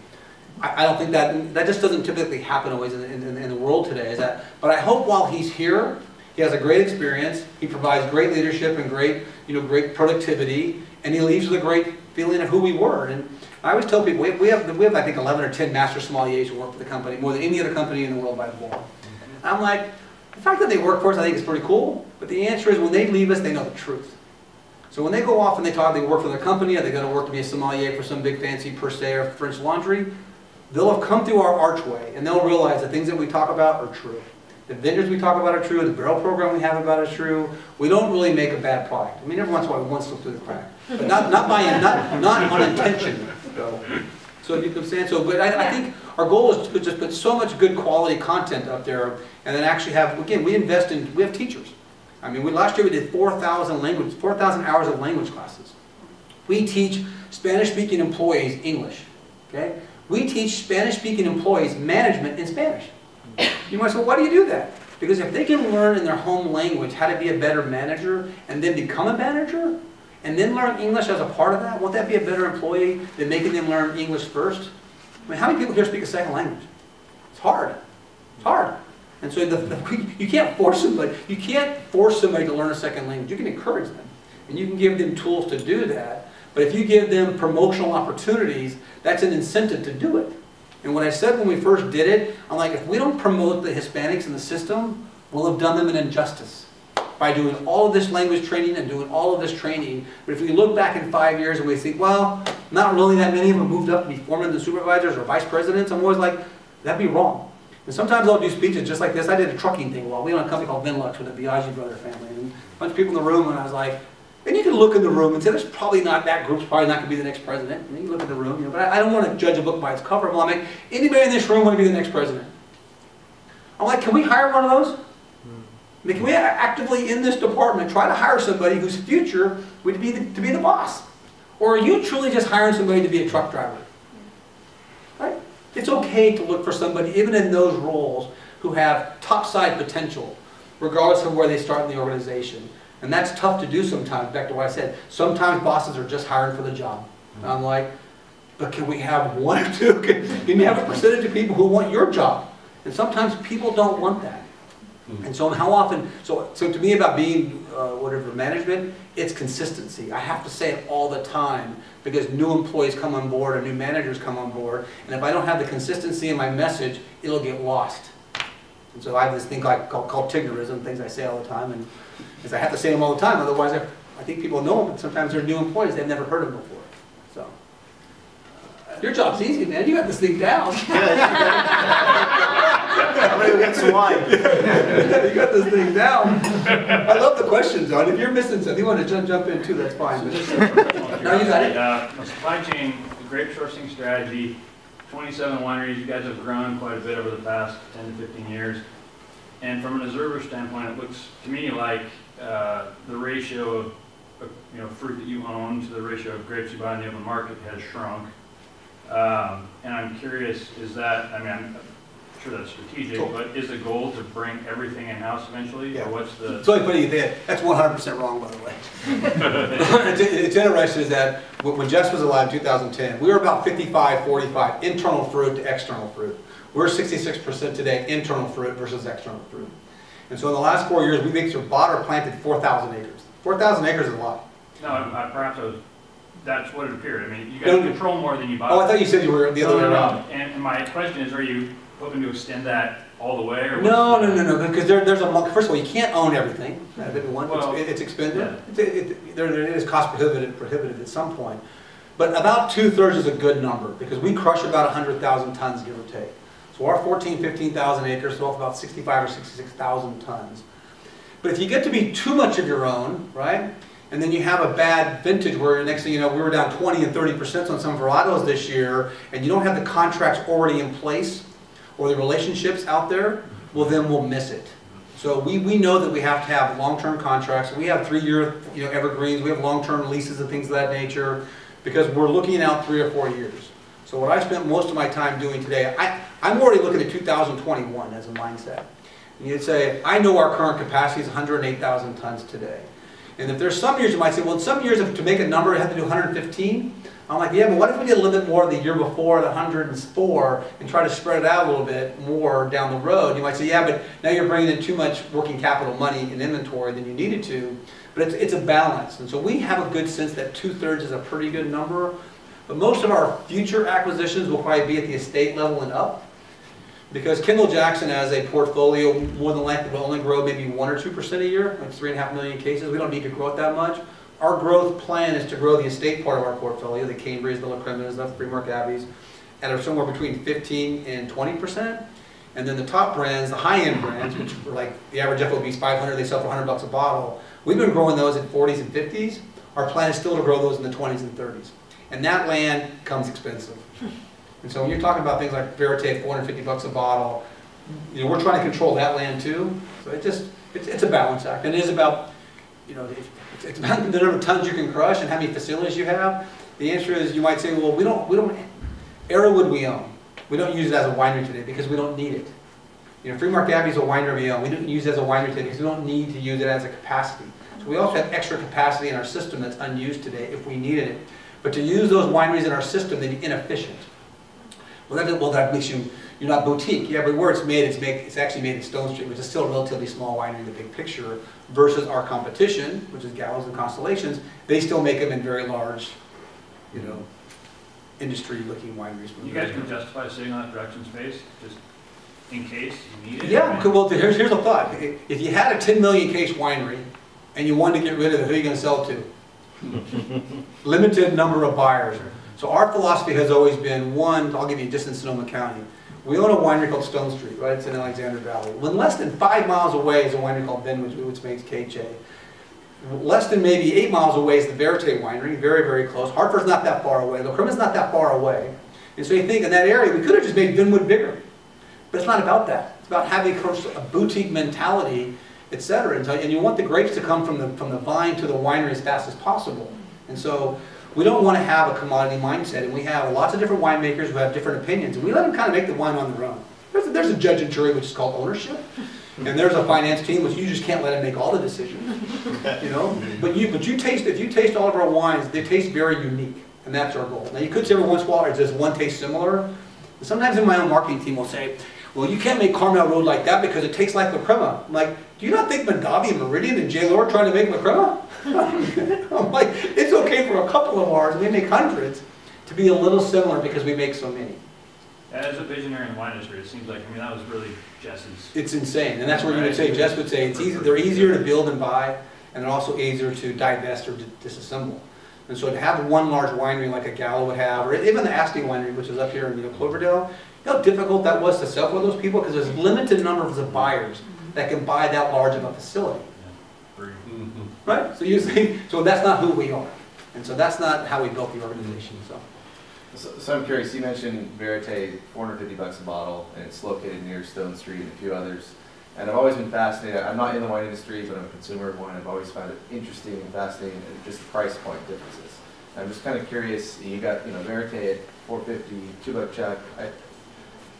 I don't think that just doesn't typically happen always in the world today. But I hope while he's here, he has a great experience. He provides great leadership and great productivity, and he leaves with a great feeling of who we were. And I always tell people we have I think 11 or 10 master sommeliers who work for the company, more than any other company in the world by far. I'm like, the fact that they work for us, I think is pretty cool. But the answer is, when they leave us, they know the truth. So when they go off and they work for their company, or they go to work to be a sommelier for some big fancy per se or French Laundry, they'll have come through our archway, and they'll realize the things that we talk about are true. The vineyards we talk about are true. The barrel program we have about is true. We don't really make a bad product. I mean, every once in a while, we want to slip through the crack, but not unintentionally. So you can say so. But I think our goal is to just put so much good quality content up there, and then actually have, again, we have teachers. I mean, last year we did 4,000 hours of language classes. We teach Spanish-speaking employees English. Okay? We teach Spanish-speaking employees management in Spanish. You might say, well, why do you do that? Because if they can learn in their home language how to be a better manager, and then become a manager, and then learn English as a part of that, won't that be a better employee than making them learn English first? I mean, how many people here speak a second language? It's hard. It's hard. And so you can't force somebody. You can't force somebody to learn a second language. You can encourage them, and you can give them tools to do that. But if you give them promotional opportunities, that's an incentive to do it. And what I said when we first did it, I'm like, if we don't promote the Hispanics in the system, we'll have done them an injustice by doing all of this language training and doing all of this training. But if we look back in 5 years and we think, well, not really that many of them moved up to be foremen and supervisors or vice presidents, I'm always like, that'd be wrong. And sometimes I'll do speeches just like this. I did a trucking thing we own a company called Vinlux with the Biaggi brother family. And a bunch of people in the room, and I was like, and you can look in the room and say, there's probably not, that group's probably not going to be the next president. And you look at the room, but I don't want to judge a book by its cover. Well, I'm like, anybody in this room want to be the next president? I'm like, can we hire one of those? I mean, can we actively in this department try to hire somebody whose future would be to be the boss? Or are you truly just hiring somebody to be a truck driver? Right? It's okay to look for somebody, even in those roles, who have top-side potential, regardless of where they start in the organization. And that's tough to do sometimes, back to what I said. Sometimes bosses are just hiring for the job. And I'm like, but can we have one or two? Can you have a percentage of people who want your job? And sometimes people don't want that. And so how often, so to me about being whatever management, it's consistency. I have to say it all the time because new employees come on board or new managers come on board. And if I don't have the consistency in my message, it'll get lost. And so I have this thing called Tignerism, things I say all the time. And because I have to say them all the time, otherwise I think people know them, but sometimes they're new employees, they've never heard them before. So, your job's easy, man. You got this thing down. I'm gonna go get some wine. You got this thing down. I love the questions, though. And if you're missing something, you want to jump in too, that's fine. No, you got it. The supply chain, the grape sourcing strategy, 27 wineries. You guys have grown quite a bit over the past 10 to 15 years. And from an observer standpoint, it looks to me like the ratio of fruit that you own to the ratio of grapes you buy in the open market has shrunk. And I'm curious, is that, I mean, I'm sure that's strategic, cool. But is the goal to bring everything in-house eventually? Yeah. Or what's the... It's only funny you think that's 100% wrong, by the way. It's interesting is that when Jess was alive in 2010, we were about 55-45 internal fruit to external fruit. We're 66% today internal fruit versus external fruit. And so in the last 4 years, we've actually bought or planted 4,000 acres. 4,000 acres is a lot. No, perhaps that's what it appeared. I mean, you guys control more than you buy. Oh, I thought you said you were the other way around. And my question is, are you hoping to extend that all the way? Or no, because there's a, first of all, you can't own everything. It's expensive. Yeah. It is cost prohibitive at some point. But about 2/3 is a good number because we crush about 100,000 tons, give or take. So our 15,000 acres throw off about 65 or 66,000 tons. But if you get to be too much of your own, right? And then you have a bad vintage where next thing you know, we were down 20 and 30% on some varieties this year, and you don't have the contracts already in place or the relationships out there, well then we'll miss it. So we know that we have to have long-term contracts. We have 3-year evergreens, we have long-term leases and things of that nature because we're looking out 3 or 4 years. So what I spent most of my time doing today, I'm already looking at 2021 as a mindset. And you'd say, I know our current capacity is 108,000 tons today. And if there's some years you might say, well, in some years to make a number, I have to do 115. I'm like, yeah, but what if we did a little bit more the year before, the 104, and try to spread it out a little bit more down the road? You might say, yeah, but now you're bringing in too much working capital money in inventory than you needed to. But it's a balance. And so we have a good sense that 2/3 is a pretty good number. But most of our future acquisitions will probably be at the estate level and up. Because Kendall Jackson as a portfolio more than likely will only grow maybe 1 or 2% a year, like 3.5 million cases. We don't need to grow it that much. Our growth plan is to grow the estate part of our portfolio, the Cambries, the La Cremas, the Freemark Abbeys, at somewhere between 15 and 20%. And then the top brands, the high-end brands, which are like the average FOB is 500, they sell for $100 a bottle. We've been growing those in 40s and 50s. Our plan is still to grow those in the 20s and 30s. And that land comes expensive. And so when you're talking about things like Verite, $450 a bottle, we're trying to control that land too. So it's a balance act. And it is about, it's about the number of tons you can crush and how many facilities you have. The answer is, you might say, well, we don't, Arrowwood we own. We don't use it as a winery today because we don't need it. Freemark Abbey is a winery we own. We don't use it as a winery today because we don't need to use it as a capacity. So we also have extra capacity in our system that's unused today if we needed it. But to use those wineries in our system, they'd be inefficient. Well, that makes you're not boutique. Yeah, but where it's made, it's actually made in Stone Street, which is still a relatively small winery in the big picture, versus our competition, which is Gallows and Constellations. They still make them in very large, industry-looking wineries. You guys can justify sitting on that production space just in case you need it? Yeah, well, here's a thought. If you had a 10 million case winery and you wanted to get rid of it, who are you going to sell it to? Limited number of buyers. So our philosophy has always been, one, I'll give you just in Sonoma County. We own a winery called Stone Street, right? It's in Alexander Valley. When less than 5 miles away is a winery called Ben, which makes KJ. Less than maybe 8 miles away is the Verite winery, very, very close. Hartford's not that far away. La Crema's not that far away. And so you think in that area, we could have just made Vinwood bigger. But it's not about that. It's about having a boutique mentality, etc. And you want the grapes to come from the vine to the winery as fast as possible. And so we don't want to have a commodity mindset, and we have lots of different winemakers who have different opinions, and we let them kind of make the wine on their own. There's a judge and jury which is called ownership, And there's a finance team, which you just can't let them make all the decisions, you know. But if you taste all of our wines, they taste very unique, and that's our goal. Now you could say every once in a while, does one taste similar? And sometimes in my own marketing team will say, well, you can't make Carmel Road like that because it tastes like La Crema. I'm like, do you not think Mondavi and Meridian and J. Lord are trying to make La Crema? I'm like, it's okay for a couple of ours, and we make hundreds, to be a little similar because we make so many. As a visionary in the wine industry, it seems like, I mean, that was really Jess's. It's insane, and that's where you would say, Jess would say, they're easier to build and buy, and they're also easier to divest or disassemble. And so to have one large winery like a Gallo would have, or even the Asting winery, which is up here in Cloverdale, you know how difficult that was to sell for those people? Because there's limited numbers of buyers that can buy that large of a facility. Yeah. Right? So you see, so that's not who we are. And so that's not how we built the organization. So I'm curious, you mentioned Verite, $450 a bottle, and it's located near Stone Street and a few others. And I've always been fascinated. I'm not in the wine industry, but I'm a consumer of wine. I've always found it interesting and fascinating, and just the price point differences. And I'm just kind of curious, you got, Verite at $450, $2 check,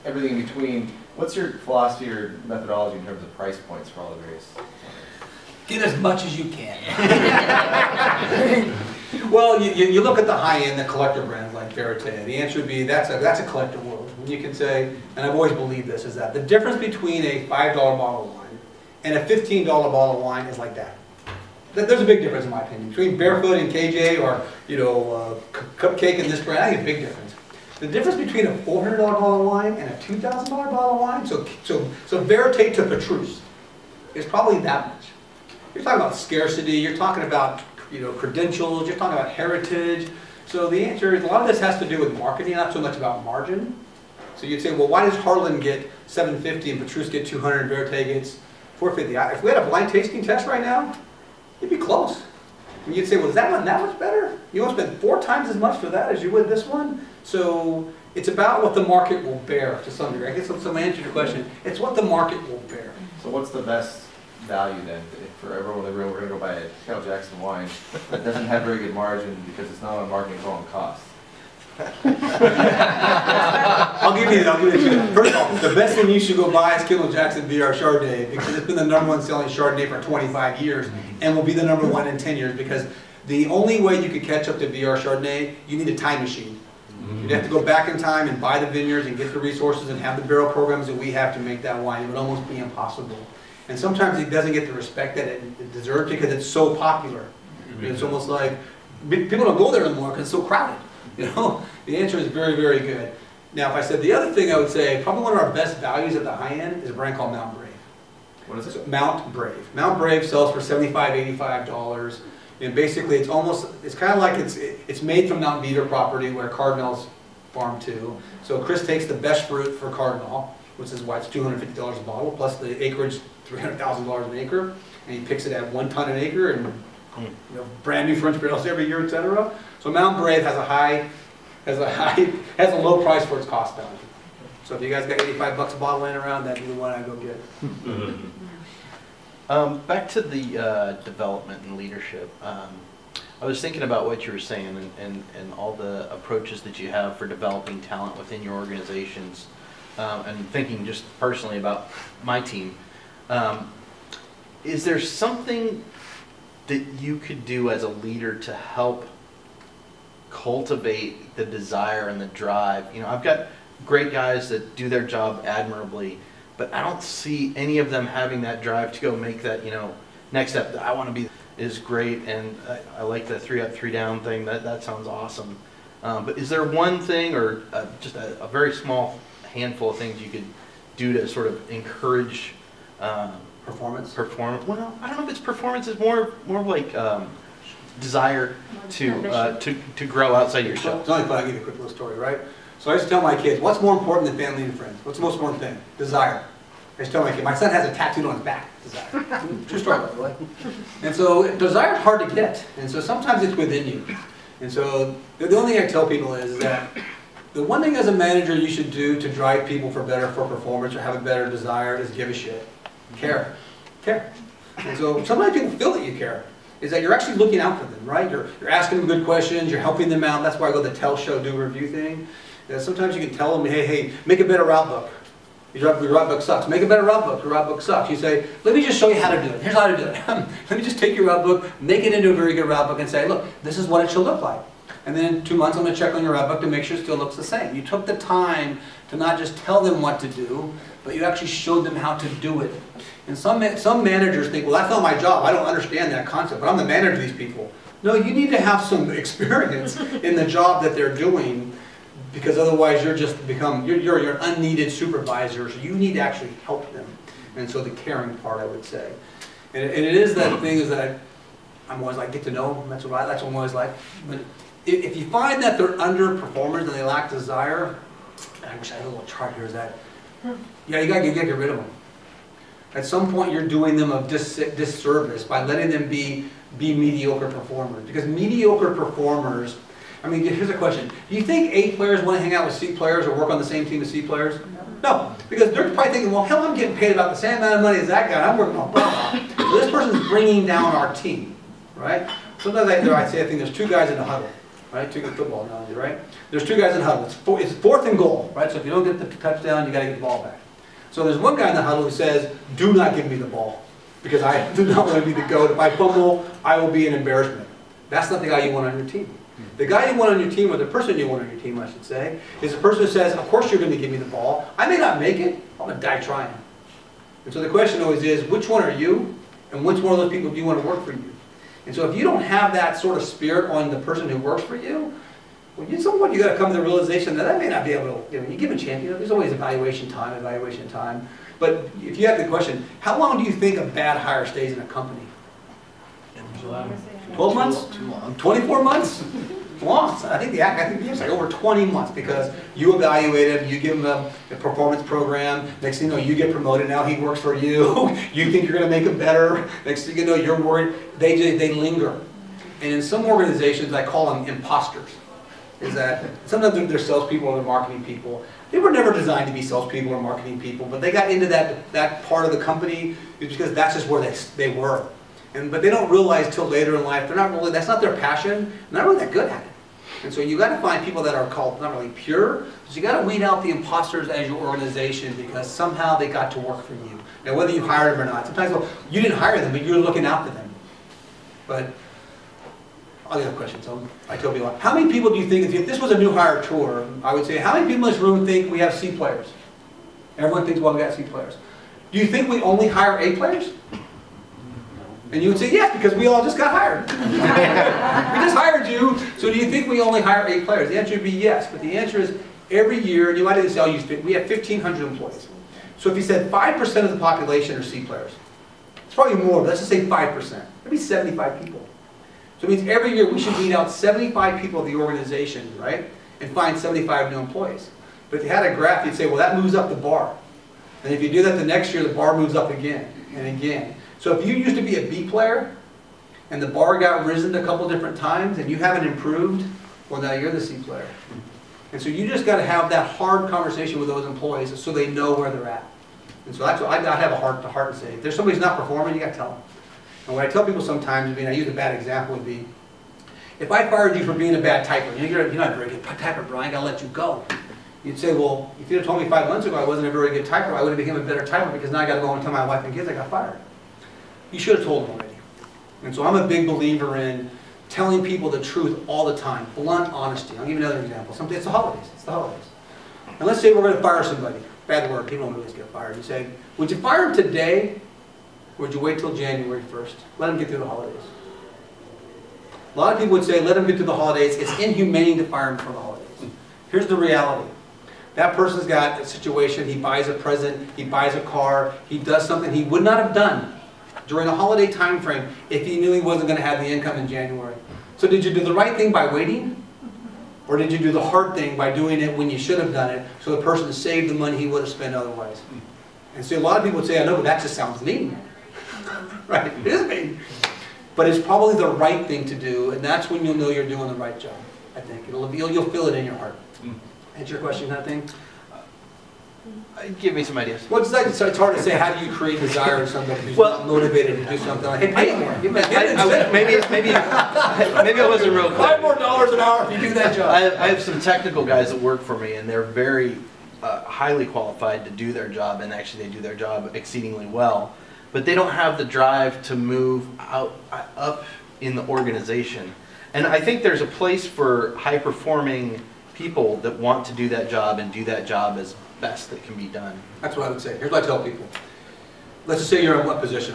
everything in between. What's your philosophy or methodology in terms of price points for all the various? Get as much as you can. Well, you look at the high end, the collector brands like Verite. The answer would be that's a collector world. And you can say, and I've always believed this, is that the difference between a $5 bottle of wine and a $15 bottle of wine is like that. There's a big difference in my opinion between Barefoot and KJ, or Cupcake and this brand. I think a big difference. The difference between a $400 bottle of wine and a $2,000 bottle of wine, so Verite to Petrus, is probably that much. You're talking about scarcity, you're talking about credentials, you're talking about heritage. So the answer is a lot of this has to do with marketing, not so much about margin. So you'd say, well, why does Harlan get $750 and Petrus get $200 and Verite gets $450? If we had a blind tasting test right now, it'd be close. And you'd say, well, is that one that much better? You want to spend 4 times as much for that as you would this one? So it's about what the market will bear to some degree. I guess some answer to your question. It's what the market will bear. So what's the best value then for everyone in the room? We're going to go buy a Cal Jackson wine that doesn't have very good margin because it's not on marketing, it's all on cost. I'll give you that. First of all, the best thing you should go buy is Kendall Jackson VR Chardonnay, because it's been the #1 selling Chardonnay for 25 years and will be the #1 in 10 years, because the only way you could catch up to VR Chardonnay, you need a time machine. You'd have to go back in time and buy the vineyards and get the resources and have the barrel programs that we have to make that wine. It would almost be impossible. And sometimes it doesn't get the respect that it deserves because it's so popular. It's almost like people don't go there anymore because it's so crowded. The answer is very, very good. Now, if I said the other thing, I would say probably one of our best values at the high end is a brand called Mount Brave. What is it? So, Mount Brave. Mount Brave sells for $75, $85, and basically it's kind of like it's made from Mount Veeder property where Cardinal's farm too. So Chris takes the best fruit for Cardinal, which is why it's $250 a bottle, plus the acreage, $300,000 an acre, and he picks it at 1 ton an acre, and brand new French barrels every year, etc. So Mount Brave has a low price for its cost value. So if you guys got $85 a bottle laying around, that'd be the one I'd go get. Back to the development and leadership. I was thinking about what you were saying and all the approaches that you have for developing talent within your organizations, and thinking just personally about my team. Is there something that you could do as a leader to help cultivate the desire and the drive? I've got great guys that do their job admirably, but I don't see any of them having that drive to go make that, next step that I want to be is great. And I like the 3 up, 3 down thing. That sounds awesome. But is there one thing, or just a very small handful of things you could do to sort of encourage Performance? Well, I don't know if it's performance. It's more like desire to grow outside yourself. It's only fun. I'll give you a quick little story, right? So I used to tell my kids, what's more important than family and friends? What's the most important thing? Desire. I used to tell my kid, my son has a tattoo on his back. Desire. True story, by the way. And so desire is hard to get. And so sometimes it's within you. And so the only thing I tell people is that the one thing as a manager you should do to drive people for performance or have a better desire is give a shit. Care. And so sometimes people feel that you care. Is that you're actually looking out for them, right? You're asking them good questions, you're helping them out. That's why I go to the tell, show, do review thing. Sometimes you can tell them, hey, make a better route book. Your route book sucks. Make a better route book. Your route book sucks. You say, let me just show you how to do it. Here's how to do it. Let me just take your route book, make it into a very good route book and say, look, this is what it should look like. And then in 2 months, I'm going to check on your route book to make sure it still looks the same. You took the time to not just tell them what to do, but you actually showed them how to do it. And some managers think, well, that's not my job. I don't understand that concept, but I'm the manager of these people. No, you need to have some experience in the job that they're doing, because otherwise you're just you're an unneeded supervisor, so you need to actually help them. And so the caring part, I would say. And it is that thing is that I'm always like, get to know them. That's what I'm always like. But if you find that they're underperformers and they lack desire, and I wish I had a little chart here, is that, yeah, you gotta get rid of them. At some point you're doing them a disservice by letting them be mediocre performers. Because mediocre performers, I mean, here's a question. Do you think A players want to hang out with C players or work on the same team as C players? No, because they're probably thinking, well, hell, I'm getting paid about the same amount of money as that guy. I'm working on blah, blah. So this person's bringing down our team, right? Sometimes I think there's two guys in the huddle, right? Two good football analogy, right? There's two guys in the huddle. It's fourth and goal, right? So if you don't get the touchdown, you got to get the ball back. So there's one guy in the huddle who says, do not give me the ball, because I do not want to be the GOAT. If I fumble, I will be an embarrassment. That's not the guy you want on your team. The guy you want on your team, or the person you want on your team, I should say, is the person who says, of course you're going to give me the ball. I may not make it. I'm going to die trying. And so the question always is, which one are you? And which one of those people do you want to work for you? And so if you don't have that sort of spirit on the person who works for you, well, at some point you got to come to the realization that I may not be able to, you give a chance. There's always evaluation time. But if you have the question, how long do you think a bad hire stays in a company? 12 months? Too long. 24 months? Long. I think it's like over 20 months, because you evaluate him, you give him a performance program. Next thing you know, you get promoted. Now he works for you. You think you're going to make him better. Next thing you know, you're worried. They linger. And in some organizations, I call them imposters. Is that sometimes they're salespeople or they're marketing people. They were never designed to be salespeople or marketing people, but they got into that part of the company because that's just where they were. But they don't realize till later in life, that's not their passion, they're not really that good at it. And so you got to find people that are called not really pure, so you got to weed out the imposters as your organization, because somehow they got to work for you. Now whether you hired them or not, sometimes, well, you didn't hire them, but you're looking out for them. But, I'll get a question, so I tell people, how many people do you think, if this was a new hire tour, I would say, how many people in this room think we have C players? Everyone thinks, well, we got C players. Do you think we only hire A players? And you would say, yes, because we all just got hired. We just hired you, so do you think we only hire A players? The answer would be yes, but the answer is every year, and you might even say, we have 1,500 employees. So if you said 5% of the population are C players, it's probably more, but let's just say 5%. Maybe 75 people. So it means every year we should weed out 75 people of the organization, right? And find 75 new employees. But if you had a graph, you'd say, well, that moves up the bar. And if you do that the next year, the bar moves up again and again. So if you used to be a B player, and the bar got risen a couple different times, and you haven't improved, well, now you're the C player. And so you just got to have that hard conversation with those employees so they know where they're at. And so that's what I have a heart to heart and say, if there's somebody who's not performing, you got to tell them. And what I tell people sometimes, I use a bad example, would be, if I fired you for being a bad typer, you're not a very good typer, Brian, I got to let you go. You'd say, well, if you'd have told me 5 months ago I wasn't a very good typer, I would have become a better typer, because now I got to go home and tell my wife and kids I got fired. You should have told them already. And so I'm a big believer in telling people the truth all the time, blunt honesty. I'll give you another example. It's the holidays. It's the holidays. And let's say we're going to fire somebody. Bad word. People don't always get fired. You say, would you fire them today, or would you wait till January 1st? Let them get through the holidays. A lot of people would say, let them get through the holidays. It's inhumane to fire them for the holidays. Here's the reality. That person's got a situation. He buys a present. He buys a car. He does something he would not have done during the holiday time frame if he knew he wasn't going to have the income in January. So did you do the right thing by waiting? Or did you do the hard thing by doing it when you should have done it, so the person saved the money he would have spent otherwise? And so a lot of people would say, I know, but that just sounds mean. Right? It is mean. But it's probably the right thing to do, and that's when you'll know you're doing the right job, I think. You'll feel it in your heart. That's your question, kind of thing? Give me some ideas. Well, it's hard to say, how do you create desire in somebody who's not motivated to do something? Like, hey, pay more. Maybe I wasn't real clear. $5 more an hour if you do that job. I have some technical guys that work for me, and they're very highly qualified to do their job, and actually they do their job exceedingly well, but they don't have the drive to move up in the organization. And I think there's a place for high-performing people that want to do that job and do that job as best that can be done. That's what I would say. Here's what I tell people. Let's just say you're in what position?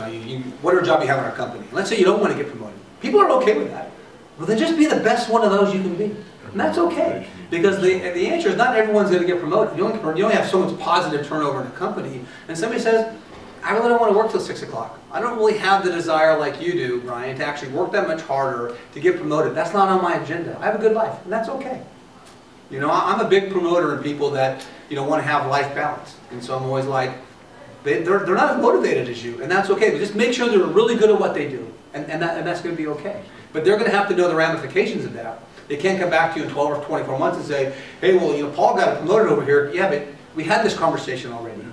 Whatever job you have in our company. Let's say you don't want to get promoted. People are okay with that. Well, then just be the best one of those you can be. And that's okay. Because the answer is not everyone's going to get promoted. You only have so much positive turnover in a company. And somebody says, I really don't want to work till 6 o'clock. I don't really have the desire like you do, Brian, to actually work that much harder to get promoted. That's not on my agenda. I have a good life, and that's okay. You know, I'm a big promoter in people that, you know, want to have life balance. And so I'm always like, they're not as motivated as you, and that's okay. But just make sure they're really good at what they do, and that's going to be okay. But they're going to have to know the ramifications of that. They can't come back to you in 12 or 24 months and say, hey, well, you know, Paul got promoted over here. Yeah, but we had this conversation already.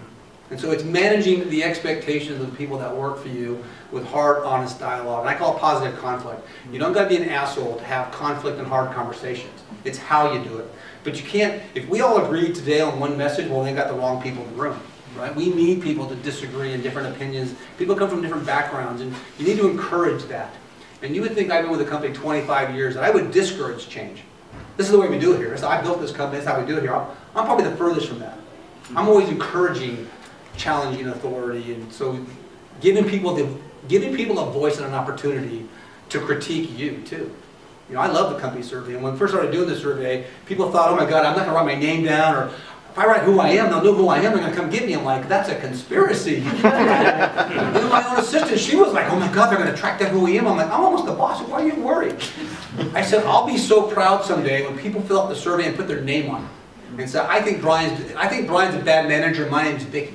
And so it's managing the expectations of the people that work for you with hard, honest dialogue. And I call it positive conflict. You don't got to be an asshole to have conflict and hard conversations. It's how you do it. But you can't, if we all agree today on one message, well, then got the wrong people in the room. Right? We need people to disagree in different opinions. People come from different backgrounds, and you need to encourage that. And you would think I've been with the company 25 years, and I would discourage change. This is the way we do it here. So I built this company, that's how we do it here. I'm probably the furthest from that. I'm always encouraging challenging authority, and so giving people a voice and an opportunity to critique you too. You know, I love the company survey, and when I first started doing the survey, people thought, oh my God, I'm not going to write my name down, or if I write who I am, they'll know who I am, they're going to come get me. I'm like, that's a conspiracy. Even my own assistant, she was like, oh my God, they're going to track down who I am. I'm like, I'm almost the boss, why are you worried? I said, I'll be so proud someday when people fill out the survey and put their name on it. And so I think Brian's a bad manager, my name's Vicky.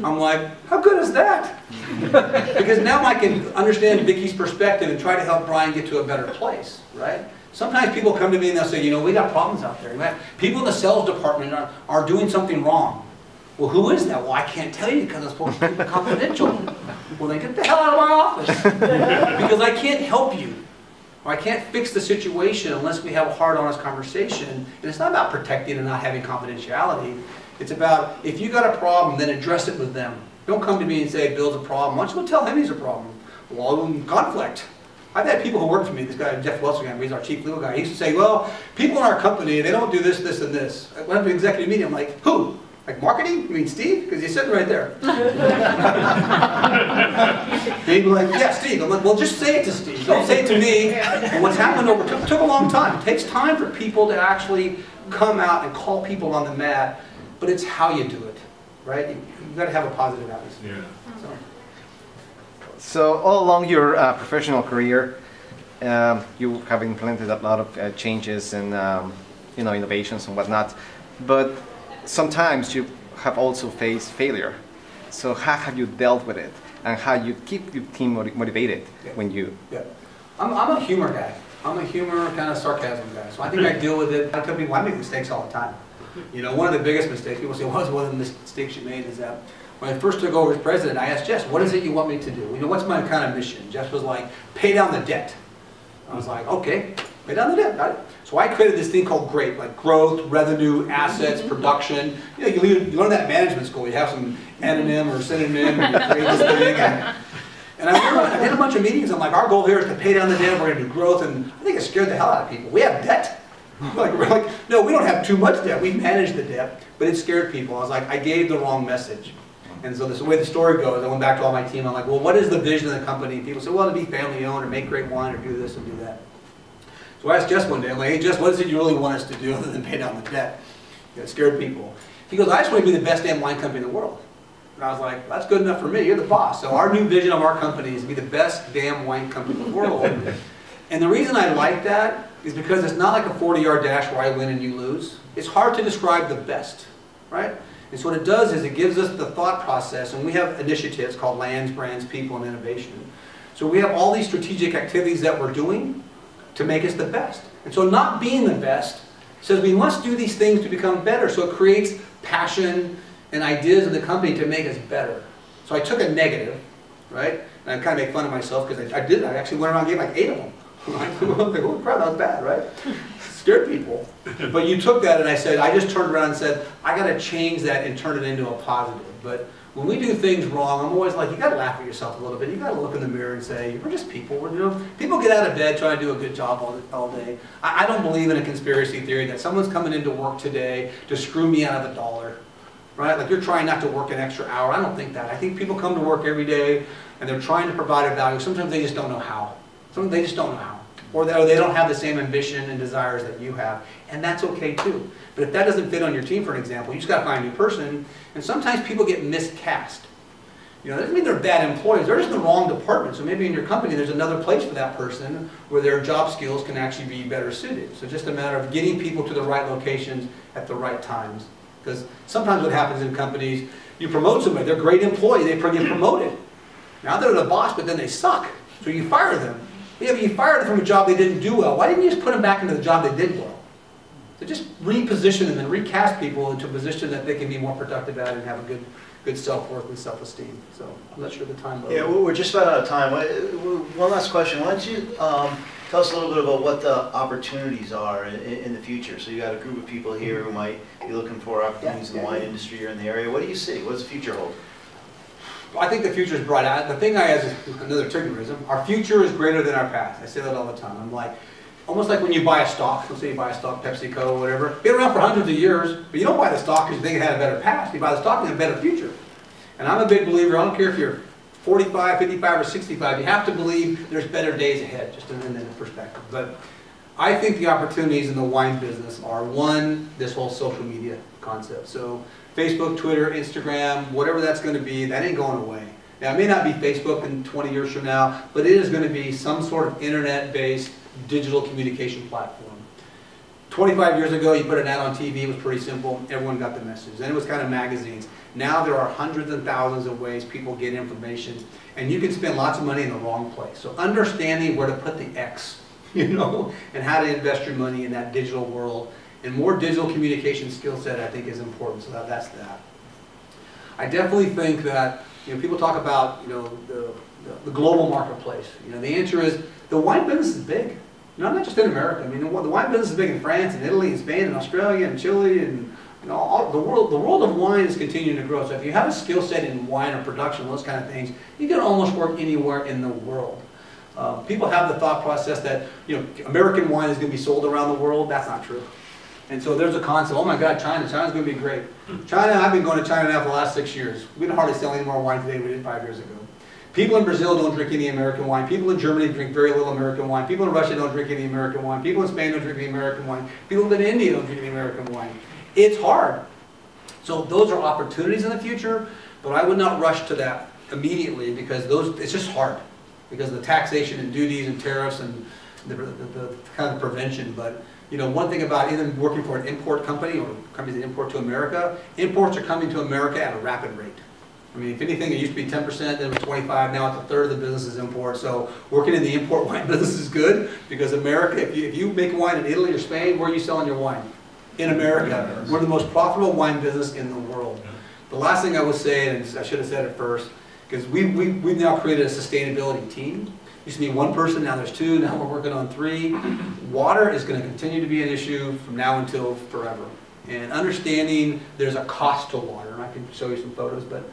I'm like, how good is that? Because now I can understand Vicky's perspective and try to help Brian get to a better place, right? Sometimes people come to me and they'll say, you know, we got problems out there. People in the sales department are doing something wrong. Well, who is that? Well, I can't tell you because it's supposed to be confidential. Well, then get the hell out of my office. Because I can't help you. Or I can't fix the situation unless we have a hard, honest conversation. And it's not about protecting and not having confidentiality. It's about, if you got a problem, then address it with them. Don't come to me and say, Bill's a problem. Why don't you go tell him he's a problem? Well, conflict. I've had people who work for me, this guy, Jeff Wilson, he's our chief legal guy. He used to say, well, people in our company, they don't do this, this, and this. I went to an executive meeting, I'm like, who? Like marketing? You mean Steve? Because he's sitting right there. They'd be like, yeah, Steve. I'm like, well, just say it to Steve. Don't say it to me. And what's happened took a long time. It takes time for people to actually come out and call people on the mat. But it's how you do it, right? You've got to have a positive atmosphere. Yeah. So all along your professional career, you have implemented a lot of changes and you know, innovations and whatnot. But sometimes you have also faced failure. So how have you dealt with it, and how you keep your team motivated when you? Yeah, I'm a humor guy. I'm a humor kind of sarcasm guy. So I think I deal with it. I make mistakes all the time. You know, one of the biggest mistakes, people say, what's one of the mistakes you made is that when I first took over as president, I asked Jess, what is it you want me to do? You know, what's my kind of mission? Jess was like, pay down the debt. I was like, okay, pay down the debt, got it. So I created this thing called Grape, like growth, revenue, assets, production. You know, you learn that in management school. You have some anonym or synonym, and you create this thing. And I did a bunch of meetings. I'm like, our goal here is to pay down the debt. We're going to do growth. And I think it scared the hell out of people. We have debt. We're like, no, we don't have too much debt. We manage the debt. But it scared people. I was like, I gave the wrong message. And so this is the way the story goes. I went back to all my team. I'm like, well, what is the vision of the company? And people say, well, to be family owned or make great wine or do this and do that. So I asked Jess one day, I'm like, hey, Jess, what is it you really want us to do other than pay down the debt? It scared people. He goes, I just want to be the best damn wine company in the world. And I was like, that's good enough for me. You're the boss. So our new vision of our company is to be the best damn wine company in the world. And the reason I like that is because it's not like a 40-yard dash where I win and you lose. It's hard to describe the best, right? And so what it does is it gives us the thought process, and we have initiatives called Lands, Brands, People, and Innovation. So we have all these strategic activities that we're doing to make us the best. And so not being the best says we must do these things to become better. So it creates passion and ideas in the company to make us better. So I took a negative, right? And I kind of make fun of myself because I did. I actually went around and gave like 8 of them. Like, oh crap, that was bad, right? Scared people. But you took that and I said, I just turned around and said, I got to change that and turn it into a positive. But when we do things wrong, I'm always like, you got to laugh at yourself a little bit. You got to look in the mirror and say, we're just people. We're, you know, people get out of bed trying to do a good job all day. I don't believe in a conspiracy theory that someone's coming into work today to screw me out of $1. Right? Like you're trying not to work an extra hour. I don't think that. I think people come to work every day and they're trying to provide a value. Sometimes they just don't know how. Sometimes they just don't know how. Or they don't have the same ambition and desires that you have. And that's okay too. But if that doesn't fit on your team, for an example, you just got to find a new person. And sometimes people get miscast. You know, that doesn't mean they're bad employees. They're just in the wrong department. So maybe in your company there's another place for that person where their job skills can actually be better suited. So just a matter of getting people to the right locations at the right times. Because sometimes what happens in companies, you promote somebody, they're a great employee, they get promoted. Now they're the boss, but then they suck. So you fire them. Yeah, but you fired them from a job they didn't do well. Why didn't you just put them back into the job they did well? So just reposition them and recast people into a position that they can be more productive at and have a good self-worth and self-esteem. So I'm not sure the time. Yeah, we're just about out of time. One last question. Why don't you tell us a little bit about what the opportunities are in the future? So you got a group of people here who might be looking for opportunities in the wine industry or in the area. What do you see? What does the future hold? I think the future is bright. The thing another Tignerism, our future is greater than our past. I say that all the time. I'm like, almost like when you buy a stock. Let's say you buy a stock, PepsiCo or whatever. Been around for hundreds of years, but you don't buy the stock because you think it had a better past. You buy the stock and a better future. And I'm a big believer, I don't care if you're 45, 55, or 65, you have to believe there's better days ahead, just in the perspective. But I think the opportunities in the wine business are, one, this whole social media concept. So Facebook, Twitter, Instagram, whatever that's going to be, that ain't going away. Now, it may not be Facebook in 20 years from now, but it is going to be some sort of internet-based digital communication platform. 25 years ago, you put an ad on TV, it was pretty simple, everyone got the message. Then it was kind of magazines. Now there are hundreds and thousands of ways people get information, and you can spend lots of money in the wrong place. So understanding where to put the X, you know, and how to invest your money in that digital world, and more digital communication skill set, I think, is important. So that's that. I definitely think that, you know, people talk about, you know, the global marketplace. You know, the answer is the wine business is big. You know, not just in America. I mean, the wine business is big in France and Italy and Spain and Australia and Chile and, you know, all the world of wine is continuing to grow. So if you have a skill set in wine or production, those kind of things, you can almost work anywhere in the world. People have the thought process that, you know, American wine is going to be sold around the world. That's not true. And so there's a concept, oh my God, China's going to be great. China, I've been going to China now for the last 6 years. We can hardly sell any more wine today than we did 5 years ago. People in Brazil don't drink any American wine. People in Germany drink very little American wine. People in Russia don't drink any American wine. People in Spain don't drink any American wine. People in India don't drink any American wine. It's hard. So those are opportunities in the future, but I would not rush to that immediately because it's just hard. Because of the taxation and duties and tariffs and the kind of prevention. But you know, one thing about even working for an import company or companies that import to America, imports are coming to America at a rapid rate. I mean, if anything, it used to be 10%, then it was 25%, now it's a third of the business is import. So working in the import wine business is good because America, if you make wine in Italy or Spain, where are you selling your wine? In America. We're the most profitable wine business in the world. The last thing I would say, and I should have said it first, because we've now created a sustainability team. Used to be one person, now there's two, now we're working on 3. Water is going to continue to be an issue from now until forever. And understanding there's a cost to water, and I can show you some photos, but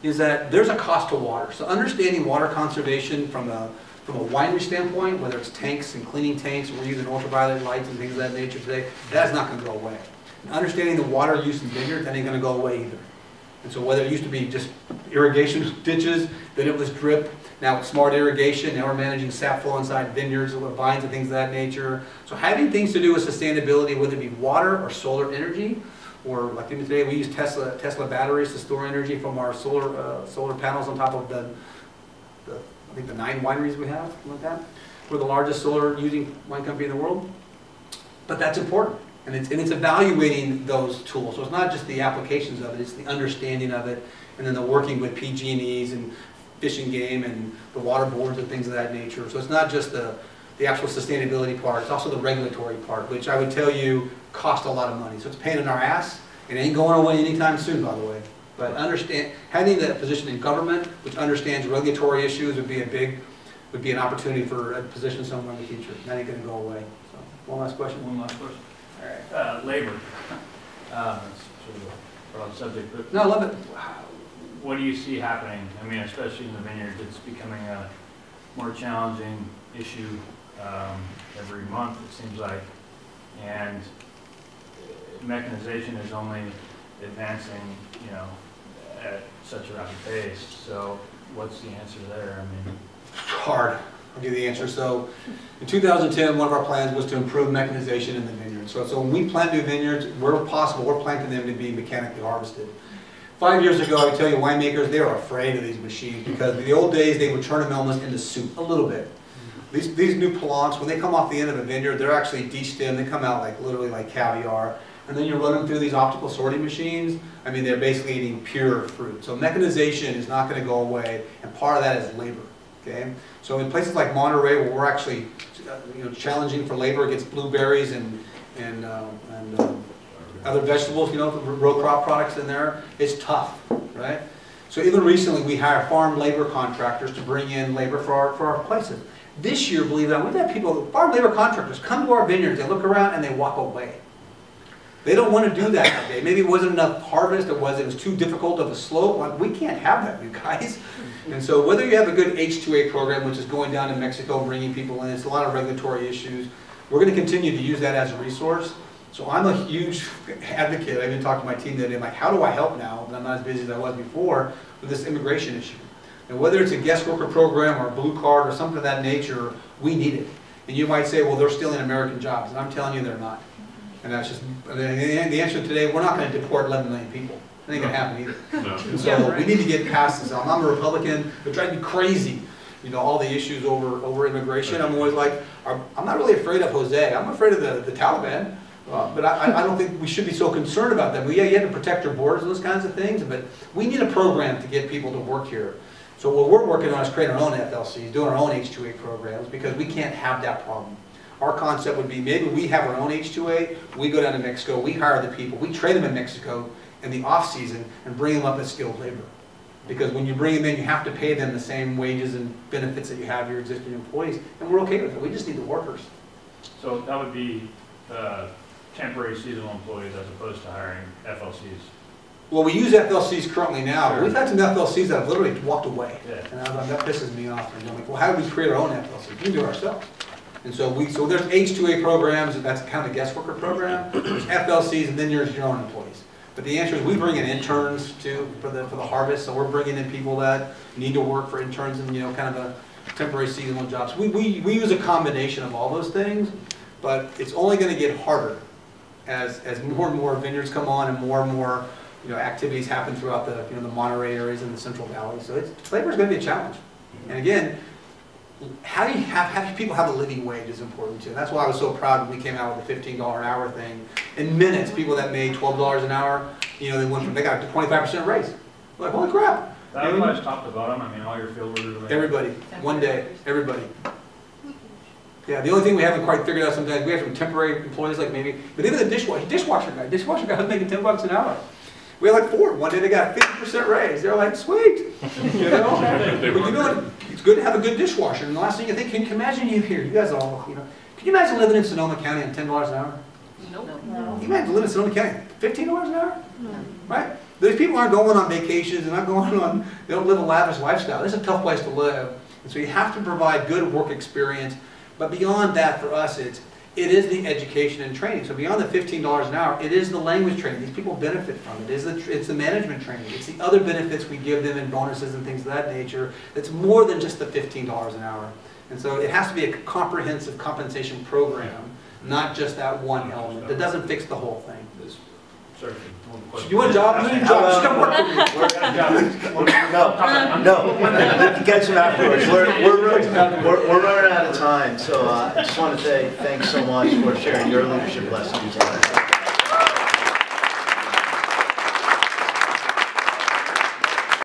is that there's a cost to water. So understanding water conservation from a winery standpoint, whether it's tanks and cleaning tanks, and we're using ultraviolet lights and things of that nature today, that's not going to go away. And understanding the water use in vineyards, that ain't going to go away either. And so whether it used to be just irrigation ditches, then it was drip, now it's smart irrigation, now we're managing sap flow inside vineyards with vines and things of that nature. So having things to do with sustainability, whether it be water or solar energy, or like even today we use Tesla batteries to store energy from our solar panels on top of I think the 9 wineries we have, something like that. We're the largest solar using wine company in the world. But that's important. And it's evaluating those tools. So it's not just the applications of it, it's the understanding of it, and then the working with PG&Es and Fish and Game and the water boards and things of that nature. So it's not just the actual sustainability part, it's also the regulatory part, which I would tell you cost a lot of money. So it's a pain in our ass. It ain't going away anytime soon, by the way. But having that position in government, which understands regulatory issues, would be a big would be an opportunity for a position somewhere in the future. That ain't going to go away. So, one last question. One last question. All right. Labor. That's sort of a broad subject, but No, I love it. what do you see happening? I mean, especially in the vineyards, it's becoming a more challenging issue every month, it seems like, and mechanization is only advancing, you know, at such a rapid pace. So, what's the answer there? I mean, Hard. I'll give you the answer. So, in 2010, one of our plans was to improve mechanization in the vineyards. So when we plant new vineyards, where possible, we're planting them to be mechanically harvested. 5 years ago, I would tell you, winemakers, they were afraid of these machines because in the old days, they would turn them almost into soup, a little bit. These new plants, when they come off the end of a vineyard, they're actually de-stemmed. They come out like literally like caviar. And then you run them through these optical sorting machines. I mean, they're basically eating pure fruit. So mechanization is not going to go away, and part of that is labor. Okay, so in places like Monterey, where we're actually, challenging for labor against blueberries and other vegetables, row crop products in there, it's tough, right? So even recently, we hire farm labor contractors to bring in labor for our places. This year, believe it or not, we've had people, farm labor contractors, come to our vineyards, they look around and they walk away. They don't want to do that that day. Maybe it wasn't enough harvest, it was too difficult of a slope. Like, we can't have that, you guys. And so whether you have a good H2A program, which is going down to Mexico and bringing people in, it's a lot of regulatory issues. We're going to continue to use that as a resource. So I'm a huge advocate. I even talked to my team the other day, I'm like, how do I help now that I'm not as busy as I was before with this immigration issue? And whether it's a guest worker program or a blue card or something of that nature, we need it. And you might say, well, they're still in American jobs. And I'm telling you they're not. And that's just, the answer today, we're not going to deport 11 million people. It ain't going to happen either. No. And so we need to get past this. I'm a Republican. It drives me crazy, all the issues over immigration. I'm always like, I'm not really afraid of Jose. I'm afraid of the Taliban. But I don't think we should be so concerned about them. Yeah, you have to protect your borders and those kinds of things, but we need a program to get people to work here. So what we're working on is creating our own FLCs, doing our own H2A programs, because we can't have that problem. Our concept would be maybe we have our own H2A, we go down to Mexico, we hire the people, we train them in Mexico in the off-season and bring them up as skilled labor. Because when you bring them in, you have to pay them the same wages and benefits that you have your existing employees, and we're okay with it. We just need the workers. So that would be temporary seasonal employees as opposed to hiring FLCs? Well, we use FLCs currently now. Sure. We've had some FLCs that have literally walked away. Yeah. And that pisses me off. And I'm like, well, how do we create our own FLCs? We can do it ourselves. And so there's H2A programs, and that's kind of a guest worker program. There's FLCs, and then there's your own employees. But the answer is we bring in interns too for the harvest. So we're bringing in people that need to work for interns and kind of a temporary seasonal jobs. We use a combination of all those things, but it's only going to get harder as more and more vineyards come on and more activities happen throughout the the Monterey areas and the Central Valley. So labor is going to be a challenge. And again, how do people have a living wage is important too. And that's why I was so proud when we came out with the $15 an hour thing. In minutes, people that made $12 an hour, they got a 25% raise. We're like, holy crap! That applies top to bottom. I mean, all your field workers. Everybody, one day, everybody. Yeah, the only thing we haven't quite figured out sometimes, we have some temporary employees like maybe, but even the dishwasher guy was making $10 an hour. We had like 4. One day they got a 50% raise. They're like, sweet, But it's good to have a good dishwasher. And the last thing you think, can you imagine you here? You guys all, can you imagine living in Sonoma County on $10 an hour? Nope. No. You imagine living in Sonoma County, $15 an hour? No. Right? Those people aren't going on vacations and they don't live a lavish lifestyle. This is a tough place to live. And so you have to provide good work experience. But beyond that, for us, it is the education and training. So beyond the $15 an hour, it is the language training. These people benefit from it. It's the management training. It's the other benefits we give them in bonuses and things of that nature. It's more than just the $15 an hour. And so it has to be a comprehensive compensation program, not just that one element. That doesn't fix the whole thing. You want a job? You need a job. Just come work for me. No. You catch him afterwards. We're running out of time, so I just want to say thanks so much for sharing your leadership lessons.